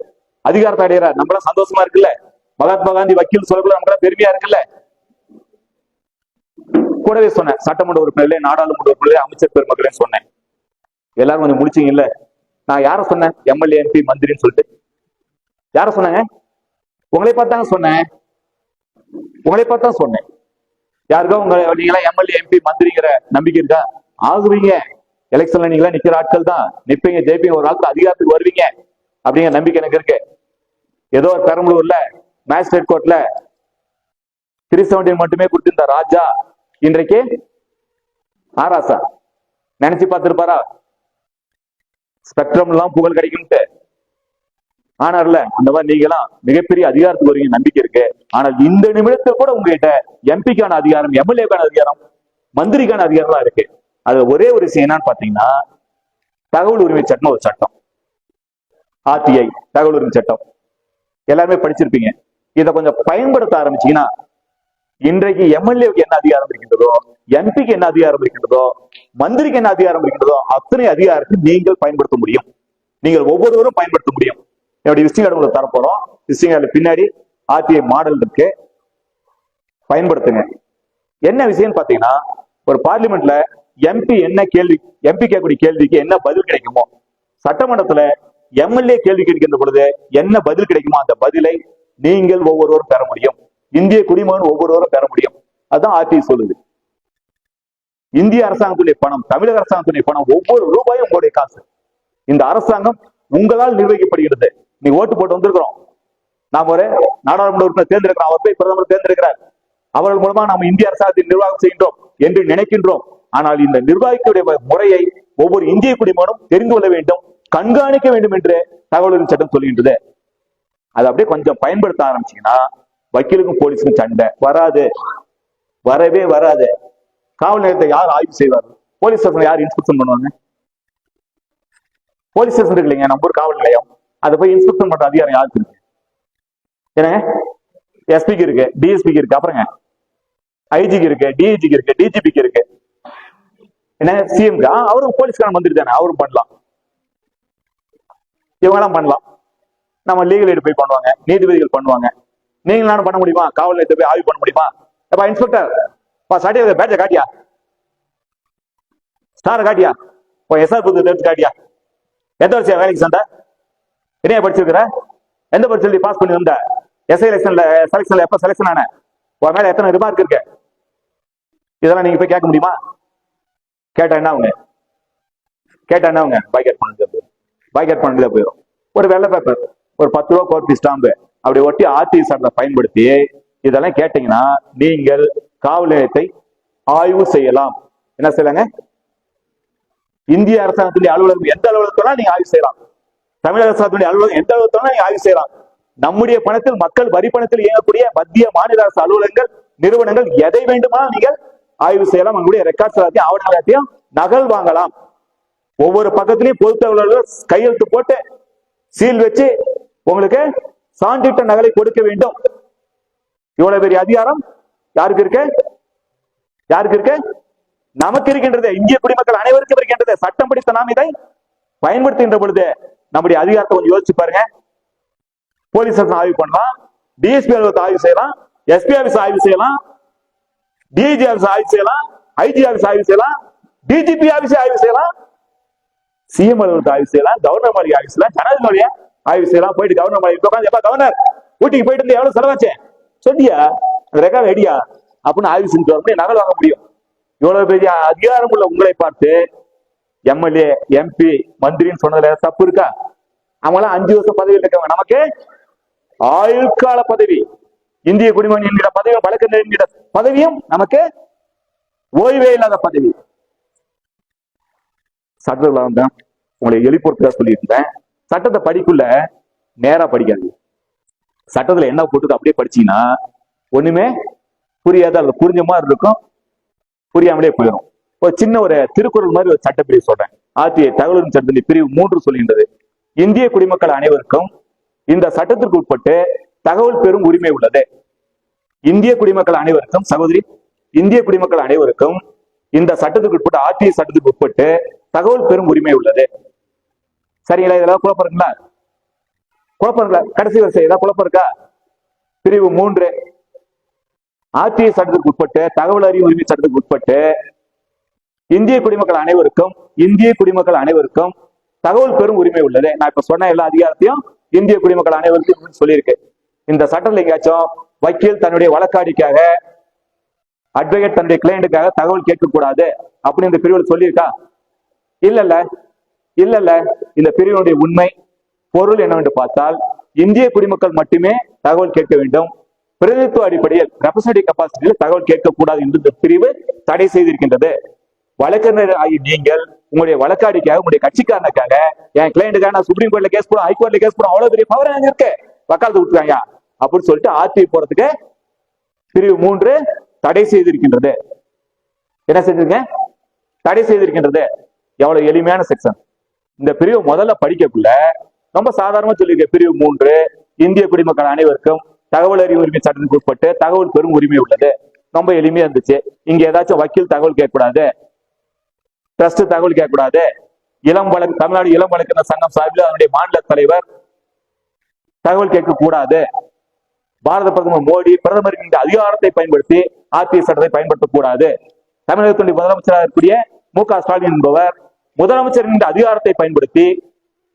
அதிகாரத்தை அடையிறார் நம்மளா சந்தோஷமா இருக்குல்ல, மகாத்மா காந்தி வக்கீல் சொல்லக்குள்ள நம்மளா பெருமையா இருக்குல்ல. கூடவே சொன்னேன், சட்டமன்ற உறுப்பினர்களே, நாடாளுமன்ற உறுப்பினர்களே, அமைச்சர் பெருமக்களே சொன்னேன். எல்லாரும் கொஞ்சம் முடிச்சீங்க இல்ல. நான் யார சொன்னேன்? எம்எல்ஏ, எம்பி, மந்திரின்னு சொல்லிட்டு யார சொன்னாங்க? உங்களை பார்த்தாங்க சொன்னேன், உங்களை பார்த்தா சொன்னேன். யாருக்கா உங்க நீங்களா எம்எல்ஏ, எம்பி, மந்திரிங்கிற நம்பிக்கை இருக்கா? ஆகுவீங்க. எலெக்ஷன்ல நீங்களா நிக்கிற ஆட்கள் தான், நிப்பீங்க, ஜெயிப்பீங்க, ஒரு ஆளுக்கு அதிகாரத்துக்கு வருவீங்க அப்படிங்கிற நம்பிக்கை எனக்கு இருக்கு. ஏதோ ஒரு பெரம்பலூர்ல மேஜிஸ்ட்ரேட் கோர்ட்ல 370 மட்டுமே கொடுத்திருந்த ராஜா இன்றைக்கு ஆராசா நினைச்சு பார்த்திருப்பாரா? ஸ்பெக்ட்ரம் எல்லாம் புகழ் கிடைக்கும்ட்டு ஆனார்ல. அந்த மாதிரி நீங்க எல்லாம் மிகப்பெரிய அதிகாரத்துக்கு வருவீங்க நம்பிக்கை இருக்கு. ஆனால் இந்த நிமிடத்தில் கூட உங்ககிட்ட எம்பிக்கான அதிகாரம், எம்எல்ஏக்கான அதிகாரம், மந்திரிக்கான அதிகாரம்லாம் இருக்கு. அது ஒரே ஒரு விஷயம் என்னன்னு பாத்தீங்கன்னா, தகவல் உரிமை சட்டம் ஒரு சட்டம், ஆர்டிஐ தகவல் உரிமை சட்டம் எல்லாருமே படிச்சிருப்பீங்க. இதை கொஞ்சம் பயன்படுத்த ஆரம்பிச்சீங்கன்னா, இன்றைக்கு எம்எல்ஏக்கு என்ன அதிகாரம் இருக்கின்றதோ, எம்பிக்கு என்ன அதிகாரம் இருக்கின்றதோ, மந்திரிக்கு என்ன அதிகாரம் இருக்கின்றதோ, அத்தனை அதிகாரத்தை நீங்கள் பயன்படுத்த முடியும். நீங்கள் ஒவ்வொருவரும் பயன்படுத்த முடியும். என்னுடைய விசிட்டிங் கார்டு உங்களுக்கு தரப்போறோம். விசிட்டிங் கார்டு பின்னாடி ஆர்டிஐ மாடல் இருக்கு, பயன்படுத்துங்க. என்ன விஷயம் பாத்தீங்கன்னா, ஒரு பார்லிமெண்ட்ல எம்பி என்ன கேள்வி, எம்பி கேட்கக்கூடிய கேள்விக்கு என்ன பதில் கிடைக்குமோ, சட்டமன்றத்துல எம்எல்ஏ கேள்வி கேட்கின்ற பொழுது என்ன பதில் கிடைக்குமோ அந்த பதிலை நீங்கள் ஒவ்வொருவரும் பெற முடியும். இந்திய குடிமகன் ஒவ்வொருவரும் பெற முடியும். அதுதான் ஆர்டிஐ சொல்லுது. இந்திய அரசாங்கத்துடைய பணம், தமிழக அரசாங்கத்துடைய பணம், ஒவ்வொரு ரூபாயும் உங்களுடைய காசு. இந்த அரசாங்கம் உங்களால் நிர்வகிக்கப்படுகிறது. நீ ஓட்டு போட்டு வந்திருக்கிறோம், நாம் ஒரு நாடாளுமன்ற உறுப்பினர் தேர்ந்தெடுக்கிறோம், அவர் போய் பிரதமர் தேர்ந்தெடுக்கிறார், அவர்கள் மூலமா நாம் இந்திய அரசாங்கத்தை நிர்வாகம் செய்கின்றோம் என்று நினைக்கின்றோம். ஆனால் இந்த நிர்வாகிக்குடைய முறையை ஒவ்வொரு இந்திய குடிமகனும் தெரிந்து கொள்ள வேண்டும், கண்காணிக்க வேண்டும் என்று தகவல் சட்டம் சொல்கின்றது. அதை அப்படியே கொஞ்சம் பயன்படுத்த ஆரம்பிச்சீங்கன்னா வக்கீலுக்கும் போலீஸுக்கும் சண்டை வராது, வரவே வராது. காவல் நிலையத்தை யார் ஆய்வு செய்வார்? போலீஸ் ஸ்டேஷன் யார் இன்ஸ்பெக்ஷன் பண்ணுவாங்க? போலீஸ் ஸ்டேஷன் இருக்கு இல்லைங்க, நம்ம ஊர் காவல் நிலையம், அதை போய் இன்ஸ்பெக்ஷன் பண்ற அதிகாரம் யாருக்கு இருக்கு? ஏன்னா எஸ்பிக்கு இருக்கு, டிஎஸ்பிக்கு இருக்கு, அப்புறங்க ஐஜிக்கு இருக்கு, டிஐஜிக்கு இருக்கு, டிஜிபிக்கு இருக்கு, என்ன சிஎம்க்கு அவரும் போலீஸ்காரன் வந்துட்டு தானே, அவரும் பண்ணலாம், இவங்கெல்லாம் பண்ணலாம். நம்ம லீகல் எய்டு போய் பண்ணுவாங்க, நீதிபதிகள் பண்ணுவாங்க. நீங்க நானும் பண்ண முடியுமா? காவல் நிலையத்தை போய் ஆய்வு பண்ண முடியுமா? அப்பா இன்ஸ்பெக்டர் சர்டிபிகேட் பேட்சை காட்டியா, ஸ்டார் காட்டியா, எஸ்ஆர் புத்தகத்தை எடுத்து காட்டியா, எந்த வருஷம் வேலைக்கு சேர்ந்த, என்ன படிச்சிருக்கிற, எந்த பரிசு பாஸ் பண்ணி வந்த, எஸ்ஐ செலக்ஷன்ல எப்ப செலக்ஷன் ஆன, உன் மேல எத்தனை ரிமார்க் இருக்கு, இதெல்லாம் நீங்க போய் கேட்க முடியுமா? கேட்டா என்ன அவங்க பைக்கெட் பண்ணது போயிடும். ஒரு வெள்ளை பேப்பர், ஒரு 10 ரூபா கோர்பி ஸ்டாம்பு அப்படி ஒட்டி ஆர்டி சட்டத்தை பயன்படுத்தி இதெல்லாம் கேட்டீங்கன்னா நீங்கள் காவல் நிலையத்தை ஆய்வு செய்யலாம். என்ன செய்யலாங்க? இந்திய அரசாங்கத்துடைய அலுவலகம் எந்த அலுவலகத்தோட நீங்க ஆய்வு செய்யலாம், தமிழக அரசாங்கத்துடைய அலுவலகம் எந்த அலுவலகத்தோட நீங்க ஆய்வு செய்யலாம். நம்முடைய பணத்தில், மக்கள் வரி பணத்தில் இயங்கக்கூடிய மத்திய மாநில அரசு அலுவலகங்கள், நிறுவனங்கள் எதை வேண்டுமா நீங்கள் ஆய்வு செய்யலாம். நம்முடைய ரெக்கார்ட்ஸ் எல்லாத்தையும், ஆவணங்கள் எல்லாத்தையும் நகல் வாங்கலாம். ஒவ்வொரு பக்கத்திலையும் பொது தகவல்கள் கையெழுத்து போட்டு சீல் வச்சு உங்களுக்கு சான்றிட்ட நகலை கொடுக்க வேண்டும். இவ்வளவு பெரிய அதிகாரம் யாருக்கு இருக்கு? நமக்கு இருக்கின்றது. இந்திய குடிமக்கள் அனைவருக்கும் இருக்கின்றது. சட்டம் படித்த நாம் இதை பயன்படுத்துகின்ற பொழுது நம்முடைய அதிகாரத்தை கொஞ்சம் யோசிச்சு பாருங்க. போலீஸ் ஆய்வு பண்ணலாம், டிஎஸ்பி அலுவலகத்தை ஆய்வு செய்யலாம், எஸ்பி ஆபீஸ் ஆய்வு செய்யலாம், டிஐஜி ஆபீஸ் ஆய்வு செய்யலாம், ஐஜி ஆபீஸ் ஆய்வு செய்யலாம், டிஜிபி ஆபீஸ் ஆய்வு செய்யலாம், சிஎம் அலுவலகத்தை ஆய்வு செய்யலாம், கவர்னர் மாளிகை ஆய்வு செய்யலாம், ஜனாதிபதி ஆய்வு செய்யலாம். போயிட்டு கவர்னர் மாளிகை உட்காந்து, எப்ப கவர்னர் ஊட்டிக்கு போயிட்டு இருந்து எவ்வளவு செலவாச்சு சொல்லியா, ரெக்கார்ட் ஐடியா அப்படின்னு ஆய்வு செஞ்சு வர முடியும், நகல் வாங்க முடியும். இவ்வளவு பெரிய அதிகாரம் உள்ள உங்களை பார்த்து எம்எல்ஏ, எம்பி, மந்திரின்னு சொன்னதுல தப்பு இருக்கா? அவங்களாம் 5 வருஷம் பதவியில் இருக்கவங்க. நமக்கு ஆயுள்கால பதவி, இந்திய குடிமகன் என்கிற பதவி, வழக்கறிஞர் என்கிற பதவியும் நமக்கு ஓய்வே இல்லாத பதவி. சட்டத்தில் தான் உங்களை எளிப்பொறுத்தா சொல்லியிருந்தேன். சட்டத்தை படிக்குள்ள நேரா படிக்காது. சட்டத்துல என்ன போட்டு அப்படியே படிச்சீங்கன்னா ஒண்ணுமே புரியாத, அது புரிஞ்ச மாதிரி இருக்கும், புரியாமலே போயிடும். ஒரு சின்ன ஒரு திருக்குறள் மாதிரி ஒரு சட்டப்பிரிவு சொல்றேன். ஆர்டிஐ தகவல் சட்டத்தின் பிரிவு 3 சொல்கின்றது, இந்திய குடிமக்கள் அனைவருக்கும் இந்த சட்டத்திற்கு உட்பட்டு தகவல் பெறும் உரிமை உள்ளது. இந்திய குடிமக்கள் அனைவருக்கும், சகோதரி, இந்திய குடிமக்கள் அனைவருக்கும் இந்த சட்டத்துக்கு உட்பட்டு, ஆர்டிஐ சட்டத்துக்கு உட்பட்டு தகவல் பெறும் உரிமை உள்ளது. சரிங்களா? இதெல்லாம் குழப்பம் இருக்குங்களா? கடைசி வரிசை ஏதாவது குழப்பம் இருக்கா? பிரிவு 3 ஆர்டிஐ சட்டத்துக்கு உட்பட்டு, தகவல் அறியும் உரிமை சட்டத்துக்கு உட்பட்டு இந்திய குடிமக்கள் அனைவருக்கும் தகவல் பெறும் உரிமை உள்ளது. நான் இப்ப சொன்ன எல்லா அதிகாரத்தையும் இந்திய குடிமக்கள் அனைவருக்கும் சொல்லியிருக்கேன். இந்த சட்டத்தில் எங்கேயாச்சும் வக்கீல் தன்னுடைய வழக்காடிக்காக, அட்வொகேட் தன்னுடைய கிளையண்டுக்காக தகவல் கேட்கக்கூடாது அப்படின்னு இந்த பிரிவில் சொல்லியிருக்கா? இல்ல. இந்த பிரிவினுடைய உண்மை பொருள் என்னவென்று பார்த்தால், இந்திய குடிமக்கள் மட்டுமே தகவல் கேட்க வேண்டும், பிரதிநிதித்துவ அடிப்படையில் ரெப்ரசன்டேட்டிவ் கெபாசிட்டியில் தகவல் கேட்கக்கூடாது என்று இந்த பிரிவு தடை செய்திருக்கின்றது. வழக்கறிஞர் ஆகி நீங்கள் உங்களுடைய வழக்காடிக்காக, உங்களுடைய கட்சிக்காரனுக்காக, என் கிளையண்டுக்காக நான் சுப்ரீம் கோர்ட்ல கேஸ் போடும், ஹைகோர்ட்ல கேஸ் போடும், அவ்வளவு பெரிய பவர் அங்க இருக்கு, வக்காலத்து விட்டுருக்காங்க அப்படின்னு சொல்லிட்டு ஆர்டிஐ போறதுக்கு பிரிவு 3 தடை செய்திருக்கின்றது. என்ன செஞ்சிருங்க? தடை செய்திருக்கின்றது. எவ்வளவு எளிமையான செக்ஷன். இந்த பிரிவு முதல்ல படிக்கக்குள்ள ரொம்ப சாதாரணமா சொல்லியிருக்க. பிரிவு 3 இந்திய குடிமக்கள் அனைவருக்கும் தகவல் அறிவு உரிமை சட்டத்துக்கு உட்பட்டு தகவல் பெறும் உரிமை உள்ளது. ரொம்ப எளிமையா இருந்துச்சு. இங்க ஏதாச்சும் வக்கீல் தகவல் கேட்கக்கூடாது, ட்ரஸ்ட் தகவல் கேட்கக்கூடாது, தமிழ்நாடு இளம் வழக்கறிஞர் சங்கம் சார்பில் அதனுடைய மாநில தலைவர் தகவல் கேட்கக்கூடாது, பாரத பிரதமர் மோடி பிரதமரின் இந்த அதிகாரத்தை பயன்படுத்தி ஆர்டிஐ சட்டத்தை பயன்படுத்தக்கூடாது, தமிழகத்தினுடைய முதலமைச்சராக இருக்கக்கூடிய மு.க. ஸ்டாலின் என்பவர் முதலமைச்சரின் இந்த அதிகாரத்தை பயன்படுத்தி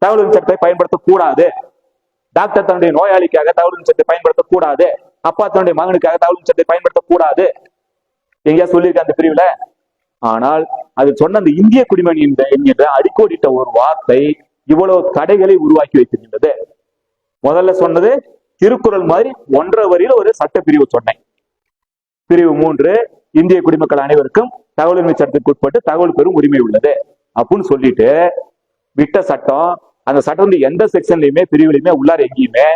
தகவல் சட்டத்தை பயன்படுத்தக்கூடாது, டாக்டர் தன்னுடைய நோயாளிக்காக தகவல் சட்டத்தை பயன்படுத்தக்கூடாது, அப்பா தன்னுடைய மகனுக்காக தகவல் சட்டத்தை பயன்படுத்தக்கூடாது எங்கேயா சொல்லியிருக்க அந்த பிரிவுல. ஆனால் அது சொன்ன அந்த இந்திய குடிமகன் என்கின்ற அடிக்கோடிட்ட ஒரு வார்த்தை இவ்வளவு தடைகளை உருவாக்கி வைத்திருக்கின்றது. முதல்ல சொன்னது திருக்குறள் மாதிரி 1.5 வரியில ஒரு சட்ட பிரிவு சொன்னேன். பிரிவு 3 இந்திய குடிமக்கள் அனைவருக்கும் தகவல் உரிமை சட்டத்துக்கு உட்பட்டு தகவல் பெறும் உரிமை உள்ளது அப்படின்னு சொல்லிட்டு விட்ட சட்டம். அந்த சட்டம் எந்த செக்ஷன்லயுமே பிரிவுலையுமே உள்ளார எங்கேயுமே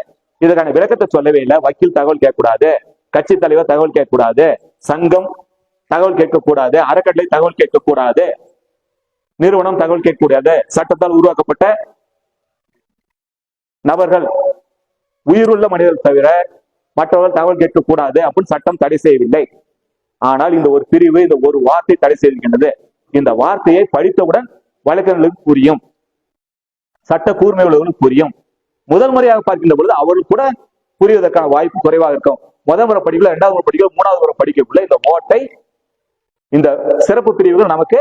இதற்கான விளக்கத்தை சொல்லவே இல்லை. வக்கீல் தகவல் கேட்கக்கூடாது, கட்சி தலைவர் தகவல் கேட்கக்கூடாது, சங்கம் தகவல் கேட்கக்கூடாது, அறக்கட்டளை தகவல் கேட்கக்கூடாது, நிறுவனம் தகவல் கேட்கக்கூடாது, சட்டத்தால் உருவாக்கப்பட்ட நபர்கள், உயிருள்ள மனிதர்கள் தவிர மற்றவர்கள் தகவல் கேட்கக்கூடாது அப்படின்னு சட்டம் தடை செய்யவில்லை. ஆனால் இந்த ஒரு பிரிவு, இந்த ஒரு வார்த்தை தடை செய்திருக்கின்றது. இந்த வார்த்தையை படித்தவுடன் வழக்கறிஞர்களுக்கு புரியும், சட்ட கூர்மை உள்ளவர்களுக்கு புரியும். முதல் முறையாக பார்க்கின்ற பொழுது அவர்கள் கூட புரிவதற்கான வாய்ப்பு குறைவாக இருக்கும். முதல் முறை படிக்கல, இரண்டாவது முறை படிக்கல, மூணாவது முறை படிக்கக்குள்ள இந்த ஓட்டை, இந்த சிறப்பு பிரிவுகள் நமக்கு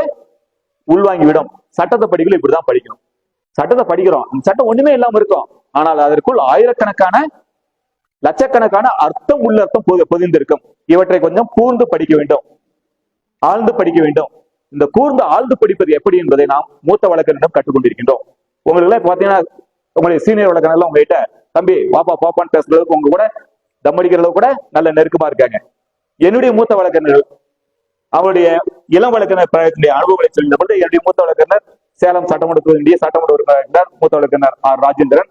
உள்வாங்கிவிடும். சட்டத்தை படிக்கல இப்படிதான் படிக்கணும். சட்டத்தை படிக்கிறோம், இந்த சட்டம் ஒண்ணுமே இல்லாம இருக்கும், ஆனால் அதற்குள் ஆயிரக்கணக்கான லட்சக்கணக்கான அர்த்தம் உள்ள அர்த்தம் பொதிந்திருக்கும். இவற்றை கொஞ்சம் கூர்ந்து படிக்க வேண்டும், ஆழ்ந்து படிக்க வேண்டும். இந்த கூர்ந்து ஆழ்ந்து படிப்பது எப்படி என்பதை நாம் மூத்த வழக்கறிஞரிடம் கற்றுக்கொண்டிருக்கின்றோம். உங்களுக்கு எல்லாம் பாத்தீங்கன்னா உங்களுடைய சீனியர் வழக்கறிஞர் உங்ககிட்ட தம்பி வாப்பா பாப்பான்னு பேசுறதுக்கு உங்க கூட தம் அடிக்கிறத கூட நல்ல நெருக்கமா இருக்காங்க. என்னுடைய மூத்த வழக்கறிஞர்கள் அவருடைய இளம் வழக்கறிஞர் அனுபவங்களை சொல்லிய பொழுது என்னுடைய மூத்த வழக்கறிஞர் சேலம் சட்டமன்ற சட்டமன்ற உறுப்பினர் மூத்த வழக்கறிஞர் ஆர் ராஜேந்திரன்.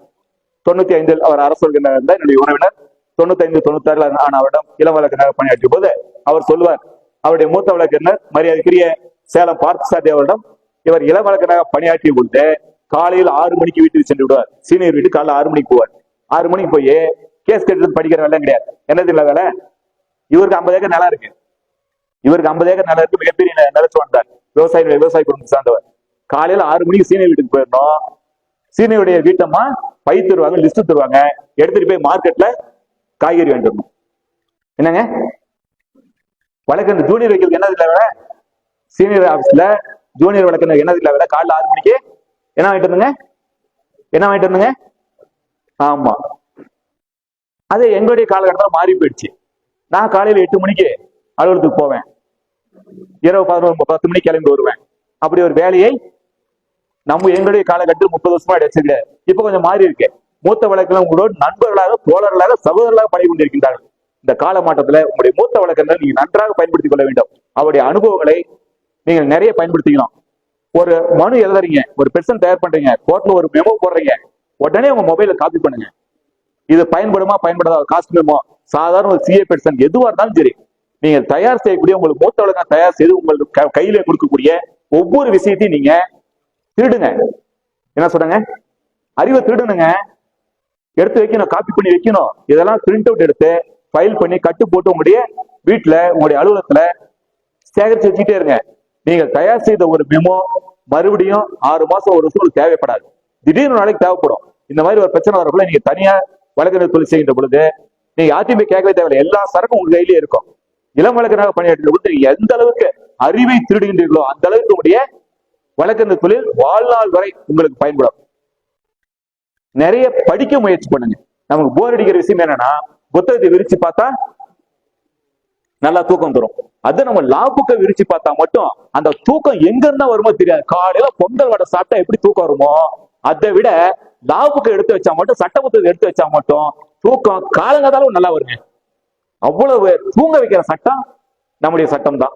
95 அவர் அரசு வழக்கறிஞர் இருந்தார் என்னுடைய உறவினர். 95, 96 நான் அவரிடம் இளம் வழக்கறிஞர் பணியாற்றிய போது அவர் சொல்லுவார், அவருடைய மூத்த வழக்கறிஞர் மரியாதைக்குரிய சேலம் பார்த்தசாரதி அவரிடம் இவர் இளம் வழக்கறிஞராக பணியாற்றிய பொழுது காலையில் 6 மணிக்கு வீட்டுக்கு சென்று விடுவார். சீனியர் வீட்டுக்கு காலையில் 6 மணிக்கு போவார். 6 மணிக்கு போய் கேஸ் கட்டு படிக்கிற வேலை கிடையாது. என்னது இல்ல வேலை, இவருக்கு 50 ஏக்கர் நிலம் இருக்கு, இவருக்கு 50 ஏக்கர் நிலம் இருக்கு, மிகப்பெரிய நிலச்சு வந்தார், விவசாய குடும்பத்தை சார்ந்தவர். காலையில 6 மணிக்கு சீனியர் வீட்டுக்கு போயிடணும். சீனியருடைய வீட்டம்மா பை தருவாங்க, லிஸ்ட் தருவாங்க, எடுத்துட்டு போய் மார்க்கெட்ல காய்கறி வாங்கிட்டு என்னங்க வழக்கறிஞர் ஜூனியர் வைக்கிறது என்னது இல்ல வேலை, சீனியர் ஆபீஸ்ல ஜூனியர் வழக்கறிஞர் என்னது இல்ல வேலை, காலைல 6 மணிக்கு என்ன வாங்கிட்டு இருந்துங்க. ஆமா, அது எங்களுடைய காலகட்டத்தில் மாறி போயிடுச்சு. நான் காலையில 8 மணிக்கு அலுவலகத்துக்கு போவேன், இரவு 10 மணிக்கு கிளம்பி வருவேன். அப்படி ஒரு வேலையை நம்ம எங்களுடைய காலகட்டத்தில் 30 வருஷமா வச்சிருக்க. இப்ப கொஞ்சம் மாறி இருக்கு. மூத்த வழக்கறிஞர் உங்களோட நண்பர்களாக, தோழர்களாக, சகோதரர்களாக பணி கொண்டிருக்கின்றார்கள். இந்த கால மாற்றத்துல உங்களுடைய மூத்த வழக்கறிஞர் நீங்க நன்றாக பயன்படுத்திக் கொள்ள வேண்டும். அவருடைய அனுபவங்களை நீங்கள் நிறைய பயன்படுத்திக்கணும். ஒரு மனு எழுதுறீங்க, ஒரு பெர்சன் தயார் பண்றீங்க, கோர்ட்ல ஒரு மெமோ போடுறீங்க, உடனே உங்க மொபைல காப்பி பண்ணுங்க. இது பயன்படுமா பயன்படாத காஸ்ட்மோ சாதாரண ஒரு சிஏ பெர்சன் எதுவா இருந்தாலும் சரி, நீங்க தயார் செய்யக்கூடிய உங்களுக்கு மூத்த வழக்கம் தயார் செய்து உங்களுக்கு கையில கொடுக்கக்கூடிய ஒவ்வொரு விஷயத்தையும் நீங்க திருடுங்க. என்ன சொல்றாங்க, அறிவை திருடுனுங்க, எடுத்து வைக்கணும், காப்பி பண்ணி வைக்கணும். இதெல்லாம் பிரிண்ட் அவுட் எடுத்து ஃபைல் பண்ணி கட்டு போட்டு உங்களுடைய வீட்டுல உங்களுடைய அலுவலகத்துல சேகரிச்சு வச்சுட்டே இருங்க. நீங்கள் தயார் செய்த ஒரு மெமோ மறுபடியும் 6 மாசம் ஒரு வருஷம் தேவைப்படாது, திடீர்னு நாளைக்கு தேவைப்படும். இந்த மாதிரி ஒரு பிரச்சனை வரக்குள்ள நீங்க தனியா வழக்கறிஞர் தொழில் செய்கின்ற பொழுது நீங்க யாத்தையுமே கேட்கவே தேவையில்லை, எல்லா சரக்கும் உங்க கையிலேயே இருக்கும். இளம் வழக்கறிஞராக பணியாற்றுகிற பொழுது நீங்க எந்த அளவுக்கு அறிவை திருடுகின்றீர்களோ அந்த அளவுக்கு உங்களுடைய வழக்கறிஞர் தொழில் வாழ்நாள் வரை உங்களுக்கு பயன்படும். நிறைய படிக்க முயற்சி பண்ணுங்க. நமக்கு போர் அடிக்கிற விஷயம் என்னன்னா, புத்தகத்தை விரிச்சு பார்த்தா நல்லா தூக்கம் தரும். அது நம்ம லாபுக்க விரிச்சு பார்த்தா மட்டும் அந்த தூக்கம் எங்க இருந்தா வருமோ தெரியாது. காலையில பொங்கல் வடை சாப்பிட்டா எப்படி தூக்கம் வருமோ, அதை விட லாபுக்க எடுத்து வச்சா மட்டும், சட்ட புத்தகத்தை எடுத்து வச்சா மட்டும் தூக்கம் காலங்காதாலும் நல்லா வருங்க. அவ்வளவு தூங்க வைக்கிற சட்டம் நம்முடைய சட்டம் தான்.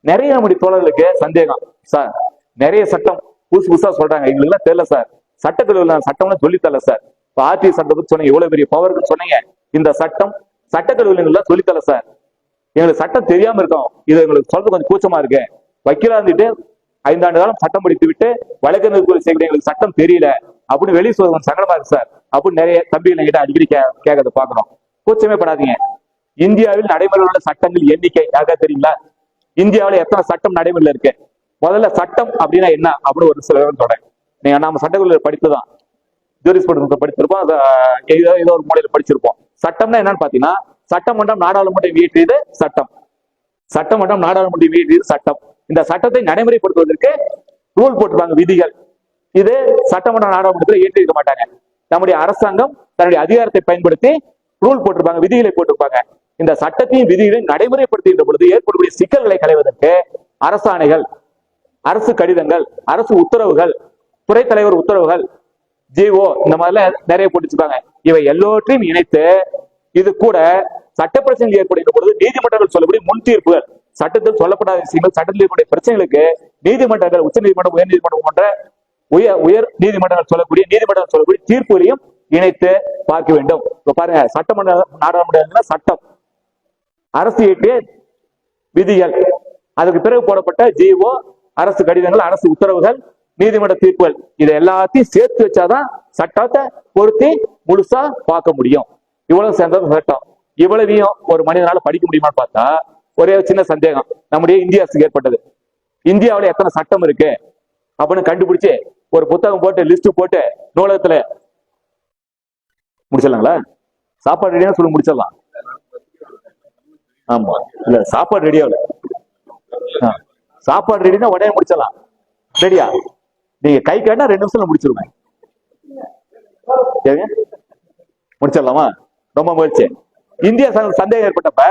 நிறைய நம்முடைய தோழர்களுக்கு சந்தேகம், சார் நிறைய சட்டம் புதுசா சொல்றாங்க, எங்களுக்கு எல்லாம் தெரியல சார், சட்டக்கல்லூரில சட்டம்னு சொல்லித்தரல சார். இப்ப ஆர்டி சட்டத்துக்கு சொன்னீங்க, எவ்வளவு பெரிய பவருக்கு சொன்னீங்க, இந்த சட்டம் சட்டக்கல்லூரில சொல்லித்தரல சார், எங்களுக்கு சட்டம் தெரியாம இருக்கோம், இது எங்களுக்கு சொல்றது கொஞ்சம் கூச்சமா இருக்கு, வக்கீலா இருந்துட்டு 5 ஆண்டு காலம் சட்டம் படித்து விட்டு வழக்கறிஞர் தொழில் செய்யக்கூடிய எங்களுக்கு சட்டம் தெரியல அப்படின்னு வெளியே சொல்றது கொஞ்சம் சங்கடமா இருக்கு சார் அப்படின்னு நிறைய தம்பிகளை கிட்ட அடிக்கடி கேட்கறத பாக்குறோம். கூச்சமே படாதீங்க. இந்தியாவில் நடைமுறையில் உள்ள சட்டங்கள் எண்ணிக்கை யாருக்கா தெரியுங்களா? இந்தியாவில் எத்தனை சட்டம் நடைமுறையில் இருக்கு? முதல்ல சட்டம் அப்படின்னா என்ன அப்படின்னு ஒரு சில தொடங்க. நீங்க நாம சட்டக்கல்லூரியில் படித்துதான் ஜூரிஸ்ப்ரூடன்ஸ் படிச்சிருப்போம், ஏதோ ஒரு மூலையில படிச்சிருப்போம். சட்டம்னா என்னன்னு பாத்தீங்கன்னா, சட்டமன்றம் நாடாளுமன்றம் இயற்றியது சட்டம், சட்டமன்றம் நாடாளுமன்றம் இயற்றியது சட்டம். இந்த சட்டத்தை நடைமுறைப்படுத்துவதற்கு ரூல் போட்டிருப்பாங்க, விதிகள். இது சட்டமன்ற நாடாளுமன்றத்தில் இயற்றிருக்க மாட்டாங்க. நம்முடைய அரசாங்கம் தன்னுடைய அதிகாரத்தை பயன்படுத்தி ரூல் போட்டிருப்பாங்க, விதிகளை போட்டிருப்பாங்க. இந்த சட்டத்தையும் விதிகளையும் நடைமுறைப்படுத்துகின்ற பொழுது ஏற்படக்கூடிய சிக்கல்களை களைவதற்கு அரசாணைகள், அரசு கடிதங்கள், அரசு உத்தரவுகள், துறை தலைவர் உத்தரவுகள், ஜிஓ, இந்த மாதிரிலாம் நிறைய போட்டுச்சுப்பாங்க. இவை எல்லோற்றையும் இணைத்து இது கூட சட்ட பிரச்சனைகள் ஏற்படுகின்ற பொழுது நீதிமன்றங்கள் சொல்லக்கூடிய முன் தீர்ப்புகள், சட்டத்தில் சொல்லப்படாத விஷயங்கள், சட்டத்தில் ஏற்படைய பிரச்சனைகளுக்கு நீதிமன்றங்கள், உச்ச நீதிமன்றம், உயர் நீதிமன்றம் போன்ற உயர் நீதிமன்றங்கள் சொல்லக்கூடிய தீர்ப்புகளையும் இணைத்து பார்க்க வேண்டும். இப்ப பாருங்க, சட்டமன்ற நாடாளுமன்ற சட்டம், அரசு இயற்றிய விதிகள், அதுக்கு பிறகு போடப்பட்ட ஜிஓ, அரசு கடிதங்கள், அரசு உத்தரவுகள், நீதிமன்ற தீர்ப்புகள், இதை எல்லாத்தையும் சேர்த்து வச்சாதான் சட்டத்தை பொருத்தி முழுசா பார்க்க முடியும். இவ்வளவு சேர்ந்தது சட்டம். இவ்வளவையும் ஒரு மனிதனால படிக்க முடியுமான்னு பார்த்தா ஒரே சின்ன சந்தேகம் நம்முடைய இந்திய அரசுக்கு ஏற்பட்டது. இந்தியாவில எத்தனை சட்டம் இருக்கு அப்படின்னு கண்டுபிடிச்சு ஒரு புத்தகம் போட்டு லிஸ்ட் போட்டு நூலகத்துல முடிச்சிடலாங்களா? சாப்பாடு சொல்லி முடிச்சிடலாம். ஆமா, இல்ல சாப்பாடு ரெடி ஆகல. சாப்பாடு ரெடினா உடனே முடிச்சிடலாம். ரெடியா? நீங்க கை காட்டினா 2 நிமிஷத்துல முடிச்சிருவேன். சரிங்க, முடிச்சிடலாமா? ரொம்ப முயற்சி. இந்தியா சந்தேகம் ஏற்பட்டப்ப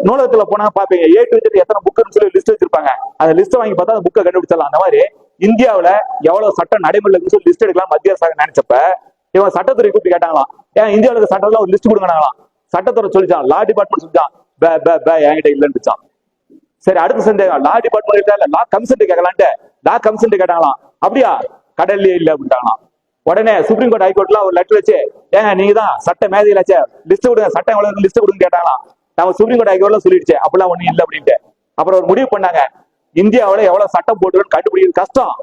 நூலகத்துல போனா பாப்பீங்க, A to Z எத்தனை புக்குன்னு சொல்லி லிஸ்ட் வச்சிருப்பாங்க. அந்த லிஸ்ட் வாங்கி பார்த்தா அந்த புக்கை கண்டுபிடிச்சிடலாம். அந்த மாதிரி இந்தியாவுல எவ்வளவு சட்டம் நடைமுறையில் சொல்லி லிஸ்ட் எடுக்கலாம் மத்திய அரசாங்கம் நினைச்சப்ப இவங்க சட்டத்துறை கூப்பிட்டு கேட்டாங்களாம், ஏன் இந்தியாவுல சட்டத்துல ஒரு லிஸ்ட் கொடுங்கனாங்களாம். சட்டத்துறை சொல்லிச்சான், லா டிபார்ட்மெண்ட் சொல்லிச்சான், என்கிட்ட இல்லைன்னு. சரி, அடுத்த சந்தேகம், லா டிபார்ட்மெண்ட் லா கமிஷன் கேட்கலான்ட்டு லா கமிஷன் கேட்டாங்களாம். அப்படியா? கடல்லே இல்ல அப்படின்ட்டாங்களாம். உடனே சுப்ரீம் கோர்ட் ஹைகோர்ட்ல ஒரு லெட்டர் வச்சு, ஏங்க நீங்க தான் சட்ட மேதையிலாச்சே, லிஸ்ட் கொடுங்க, சட்டம் எவ்வளவு லிஸ்ட் கொடுங்க கேட்டாங்களாம். நம்ம சுப்ரீம் கோர்ட் ஹைகோர்ட்ல சொல்லிடுச்சு அப்படிலாம் ஒண்ணும் இல்லை அப்படின்ட்டு. அப்புறம் ஒரு முடிவு பண்ணாங்க, இந்தியாவில எவ்வளவு சட்டம் போட்டுருன்னு கண்டுபிடிக்கிறது கஷ்டம்,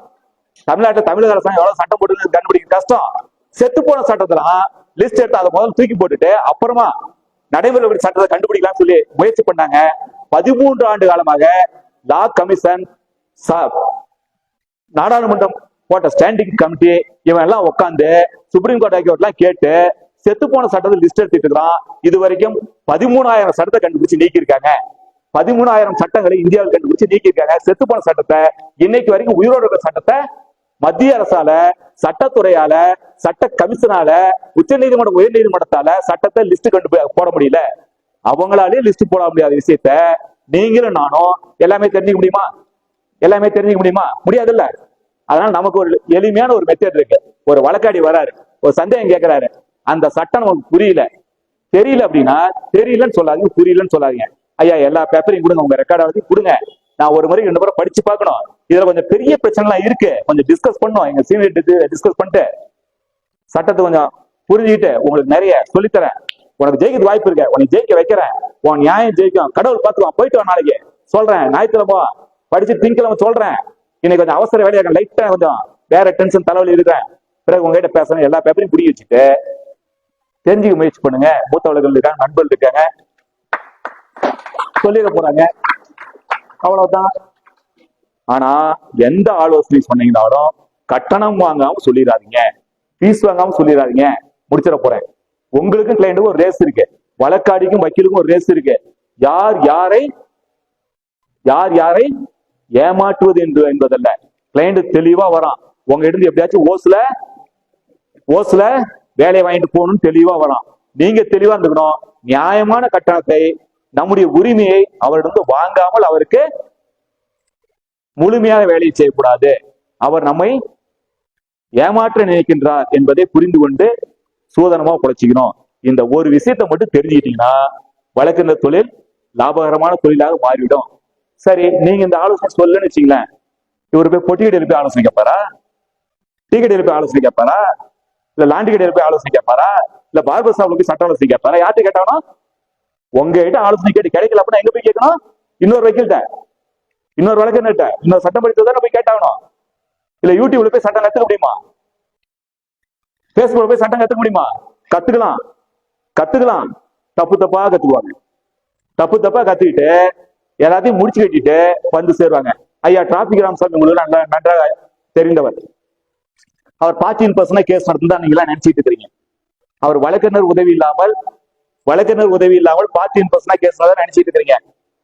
தமிழ்நாட்டுல தமிழக அரசாங்கம் எவ்வளவு சட்டம் போட்டு கண்டுபிடிக்கிறது கஷ்டம். செத்து போன சட்டத்துல லிஸ்ட் எடுத்து அதை முதல்ல தூக்கி போட்டுட்டு அப்புறமா நடைமுறை சட்டத்தை கண்டுபிடிக்கலாம்னு சொல்லி முயற்சி பண்ணாங்க. 13 ஆண்டு காலமாக லா கமிஷன், நாடாளுமன்றம் போட்ட ஸ்டாண்டிங் கமிட்டி இவன் எல்லாம் உட்காந்து சுப்ரீம் கோர்ட் ஹைகோர்ட்லாம் கேட்டு செத்து போன சட்டத்தை லிஸ்ட் எடுத்துட்டு இருக்கிறான். இது வரைக்கும் 13,000 சட்டத்தை கண்டுபிடிச்சு நீக்கி இருக்காங்க. 13,000 சட்டங்களை இந்தியாவில் கண்டுபிடிச்சு நீக்கி இருக்காங்க. செத்து போன சட்டத்தை, இன்னைக்கு வரைக்கும் உயிரோடு இருக்கிற சட்டத்தை மத்திய அரசால, சட்டத்துறையால, சட்ட கமிஷனால, உச்ச நீதிமன்றம், உயர் நீதிமன்றத்தால சட்டத்தை லிஸ்ட் கண்டு போட முடியல. அவங்களாலே லிஸ்ட் போட முடியாத விஷயத்த நீங்களும் நானும் எல்லாமே தெரிஞ்சுக்க முடியுமா? எல்லாமே தெரிஞ்சுக்க முடியுமா? முடியாதுல்ல. அதனால நமக்கு ஒரு எளிமையான ஒரு மெத்தட் இருக்கு. ஒரு வழக்காடி வராரு, ஒரு சந்தேகம் கேட்கிறாரு, அந்த சட்டம் நமக்கு புரியல, தெரியல அப்படின்னா தெரியலன்னு சொல்லாதீங்க, புரியலன்னு சொல்லாதீங்க. ஐயா எல்லா பேப்பரையும் கொடுங்க, உங்க ரெக்கார்டாவது கொடுங்க, நான் ஒரு முறை 2 முறை படிச்சு பார்க்கணும், இதுல கொஞ்சம் பெரிய பிரச்சனை எல்லாம் இருக்கு, கொஞ்சம் டிஸ்கஸ் பண்ணும், எங்க சீனியர் டிஸ்கஸ் பண்ணிட்டு சட்டத்தை கொஞ்சம் புரிஞ்சுக்கிட்டு உங்களுக்கு நிறைய சொல்லித்தரேன், உனக்கு ஜெயிக்கிறது வாய்ப்பு இருக்கு, உனக்கு ஜெயிக்க வைக்கிறேன், உன் நியாயம் ஜெயிக்கும், கடவுள் பார்த்துக்குவான், போயிட்டு வா, நாளைக்கு சொல்றேன், ஞாயிற்றுக்கிழமை படிச்சு திங்கக்கிழமை சொல்றேன், இன்னைக்கு கொஞ்சம் அவசர வேலையாக லைட்டா கொஞ்சம் வேற டென்ஷன் தலைவலி இருக்கிறேன், பிறகு உங்ககிட்ட பேசுறேன், எல்லா பேப்பரையும் புரிய வச்சுட்டு தெரிஞ்சுக்க முயற்சி பண்ணுங்க. மூத்தவர்கள் இருக்காங்க, நண்பர்கள் இருக்காங்க, சொல்லிட போறாங்க, அவ்வளவுதான். ஆனா எந்த ஆலோசனை சொன்னீங்கன்னாலும் கட்டணம் வாங்காம சொல்லிடாதீங்க, ஃபீஸ் வாங்காம சொல்லிடாதீங்க. முடிச்சிட போறேன். உங்களுக்கும் கிளைண்ட்டுக்கும் ஒரு ரேஸ் இருக்கு, வழக்காடிக்கும் வக்கீலுக்கும் ஒரு ரேஸ் இருக்கு. யார் யாரை ஏமாற்றுவது என்பதல்ல. கிளைண்ட் தெளிவா வரான், உங்க இருந்து எப்படியாச்சும் ஓசுல வேலையை வாங்கிட்டு போகணும்னு தெளிவா வரான். நீங்க தெளிவா இருந்துக்கணும். நியாயமான கட்டணத்தை, நம்முடைய உரிமையை அவரிடம் வாங்காமல் அவருக்கு முழுமையாக வேலையை செய்யக்கூடாது. அவர் நம்மை ஏமாற்ற நினைக்கின்றார் என்பதை புரிந்து கொண்டு சூதனமா பொழைச்சிக்கணும். இந்த ஒரு விஷயத்தை மட்டும் தெரிஞ்சுக்கிட்டீங்கன்னா வழக்கறிஞர் தொழில் லாபகரமான தொழிலாக மாறிவிடும். சரி, நீங்க இந்த ஆலோசனை சொல்லன்னு வச்சுங்களேன், இவரு போய் பொட்டி கடையில் போய் ஆலோசனை கேட்பாரா, டீ கடையில் போய் ஆலோசனை கேட்பாரா, இல்ல லாண்டி கடையில் போய் ஆலோசனை கேட்பாரா, இல்ல பார்பர் ஷாப்ல போய் சட்ட ஆலோசனை கேட்பாரா? யார்கிட்ட கேட்டாலும் உங்ககிட்ட ஆலோசனை கேட்டு கிடைக்கல அப்படின்னா எங்க போய் கேட்கணும்? இன்னொரு வக்கீல்கிட்ட, இன்னொரு வழக்கறிஞர்கிட்ட, இன்னொரு சட்டம் படித்ததானே போய் கேட்டாகணும். இல்ல யூடியூப்ல போய் சட்டம் கத்துக்க முடியுமா? பேஸ்புக்ல போய் சட்டம் கத்துக்க முடியுமா? கத்துக்கலாம். தப்பா கத்துக்குவாங்க. தப்பா கத்துக்கிட்டு எல்லாத்தையும் முடிச்சு கட்டிட்டு வந்து சேருவாங்க. ஐயா டிராபிக் ராமசாமி உங்களுக்கு நன்றாக தெரிந்தவர். அவர் பார்ட்டின் பர்சனா கேஸ் நடத்தினா நீங்களா நினைச்சிட்டு இருக்கிறீங்க. அவர் வழக்கறிஞர் உதவி இல்லாமல் பார்ட்டின் பர்சனா கேஸ் நினைச்சிட்டு இருக்கிறீங்க.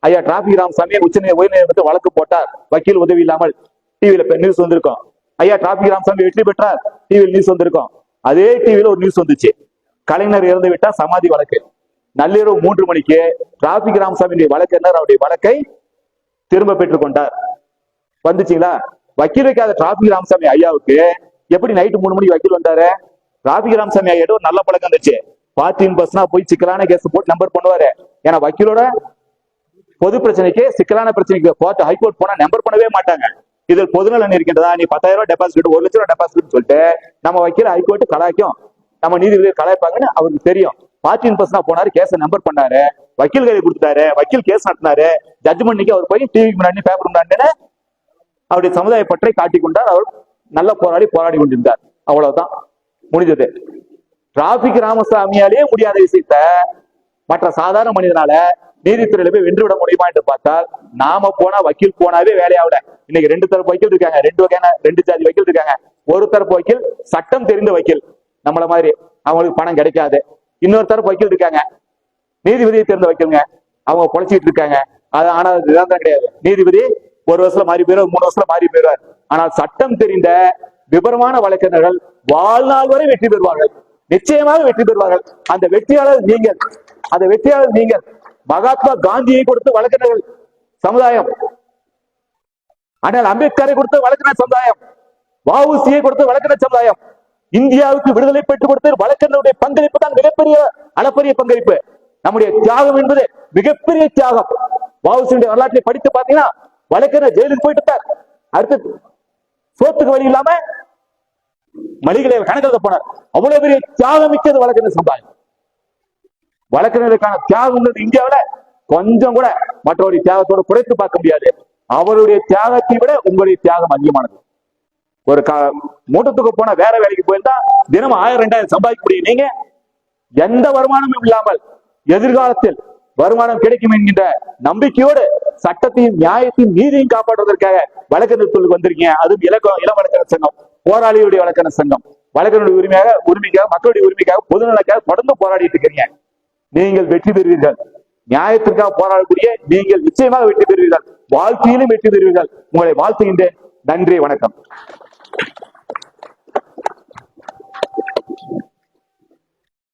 ஐயா டிராபிக் ராமசாமி உயர்நீதிமன்றத்தில் வழக்கு போட்டார், வக்கீல் உதவி இல்லாமல். டிவியில நியூஸ் வந்திருக்கும். ஐயா டிராபிக் ராமசாமி வெற்றி பெற்றார், டிவியில் நியூஸ் வந்திருக்கும். அதே டிவியில ஒரு நியூஸ் வந்துச்சு, கலைஞர் இறந்து விட்டார், சமாதி வழக்கு. நள்ளிரவு 3 மணிக்கு டிராபிக் ராமசாமி வழக்கறிஞர் அவருடைய வழக்கை திரும்ப பெற்றுக் கொண்டார். வந்துச்சுங்களா? வக்கீல் வைக்காத டிராபிக் ராமசாமி ஐயாவுக்கு எப்படி நைட்டு 3 மணிக்கு வக்கீல் வந்தாரு? டிராபிக் ராமசாமி ஐயா ஒரு நல்ல பழக்கம் இருந்துச்சு, பார்ட்டின் பர்சனா போய் சிக்கலான கேஸ் போட்டு நம்பர் பண்ணுவாரு. ஏன்னா வக்கீலோட பொது பிரச்சனைக்கு, சிக்கலான பிரச்சனைக்கு கோர்ட் ஹைகோர்ட் போனா நம்பர் பண்ணவே மாட்டாங்க. இதில் பொதுநலன் இருக்கின்றதா, நீ 10,000 ரூபாய் டெபாசிட், 1 லட்சம் ரூபாய் டெபாசிட் சொல்லிட்டு நம்ம வக்கீல் ஹைகோர்ட் கலாய்க்கும், நம்ம நீதிபதிகள் கலாய்ப்பாங்கன்னு அவருக்கு தெரியும். பார்ட்டின் பர்சனா போனாரு, கேஸ நம்பர் பண்ணாரு, வக்கீல் கையை கொடுத்தாரு, வக்கீல் கேஸ் நடத்தினாரு, ஜட்ஜ்மெண்ட் அவர் போய் டிவிக்கு முன்னாடி பேப்பர் முன்னாடி அவருடைய சமுதாய பற்றை காட்டிக் கொண்டார். அவர் நல்ல போராடி கொண்டிருந்தார். அவ்வளவுதான், முடிஞ்சது. டிராபிக் ராமசாமியாலே முடியாத விஷயத்த மற்ற சாதாரண மனிதனால நீதித்துறையில போய் வென்று விட முடியுமா என்று பார்த்தால், நாம போனா வக்கீல் போனாவே வேலையாவில. இன்னைக்கு 2 தரப்பு வக்கீல் இருக்காங்க, 2 ஜாதி வக்கீல் இருக்காங்க. ஒரு தரப்பு வக்கீல் சட்டம் தெரிந்த வக்கீல், நம்மள மாதிரி அவங்களுக்கு பணம் கிடைக்காது. இன்னொரு தரப்பு வக்கீல் இருக்காங்க, நீதிபதியை தெரிந்த வக்கீலுங்க. அவங்க பொழைச்சிட்டு இருக்காங்க. அது ஆனா அது நிரந்தரம் கிடையாது. நீதிபதி ஒரு வருஷத்துல மாறி போயிடுவார், 3 வருஷத்துல மாறி போயிடுவார். ஆனால் சட்டம் தெரிந்த விபரமான வழக்கறிஞர்கள் வாழ்நாள் வரை வெற்றி பெறுவார்கள், நிச்சயமாக வெற்றி பெறுவார்கள். அந்த வெற்றியாளர் நீங்கள், அந்த வெற்றியாளர் நீங்கள். மகாத்மா காந்தியை கொடுத்த வழக்கறிஞர்கள் சமுதாயம், ஆனால் அம்பேத்கரை கொடுத்த வழக்கறிஞர் சமுதாயம், வஉசியை கொடுத்த வழக்கறிஞர் சமுதாயம், இந்தியாவுக்கு விடுதலை பெற்றுக் கொடுத்த வழக்கறிஞருடைய பங்களிப்பு தான் மிகப்பெரிய அளப்பரிய பங்களிப்பு. நம்முடைய தியாகம் என்பது மிகப்பெரிய தியாகம். வஉசியுடைய வரலாற்றை படித்து பார்த்தீங்கன்னா வழக்கறிஞர் ஜெயிலுக்கு போயிட்டு இருப்பார், அடுத்து சோத்துக்கு வழி இல்லாம மளிகை கணக்கில் போனார். அவ்வளவு பெரிய தியாகம் மிக்கது வழக்கறிஞர் சமுதாயம். வழக்கறிஞருக்கான தியாகம் இந்தியாவில கொஞ்சம் கூட மற்றவருடைய தியாகத்தோடு குறைத்து பார்க்க முடியாது. அவருடைய தியாகத்தை விட உங்களுடைய தியாகம் அதிகமானது. ஒரு மூட்டத்துக்கு போன வேற வேலைக்கு போயிருந்தா தினம் 1000-2000 சம்பாதிக்க முடியும். நீங்க எந்த வருமானமும் இல்லாமல் எதிர்காலத்தில் வருமானம் கிடைக்கும் என்கின்ற நம்பிக்கையோடு சட்டத்தையும் நியாயத்தையும் நீதியும் காப்பாற்றுவதற்காக வழக்கறிஞர் வந்திருக்கீங்க. அதுவும் இளம் வழக்கறிஞர் சங்கம், போராளியுடைய வழக்கறிஞர் சங்கம், வழக்கறிஞருடைய உரிமைக்காக மக்களுடைய உரிமைக்காக பொதுநலக்காக தொடர்ந்து போராடிட்டு இருக்கிறீங்க. நீங்கள் வெற்றி பெறுவீர்கள். நியாயத்திற்காக போராடக்கூடிய நீங்கள் நிச்சயமாக வெற்றி பெறுவீர்கள். வாழ்க்கையிலும் வெற்றி பெறுவீர்கள். உங்களை வாழ்த்துகின்றேன். நன்றி, வணக்கம்.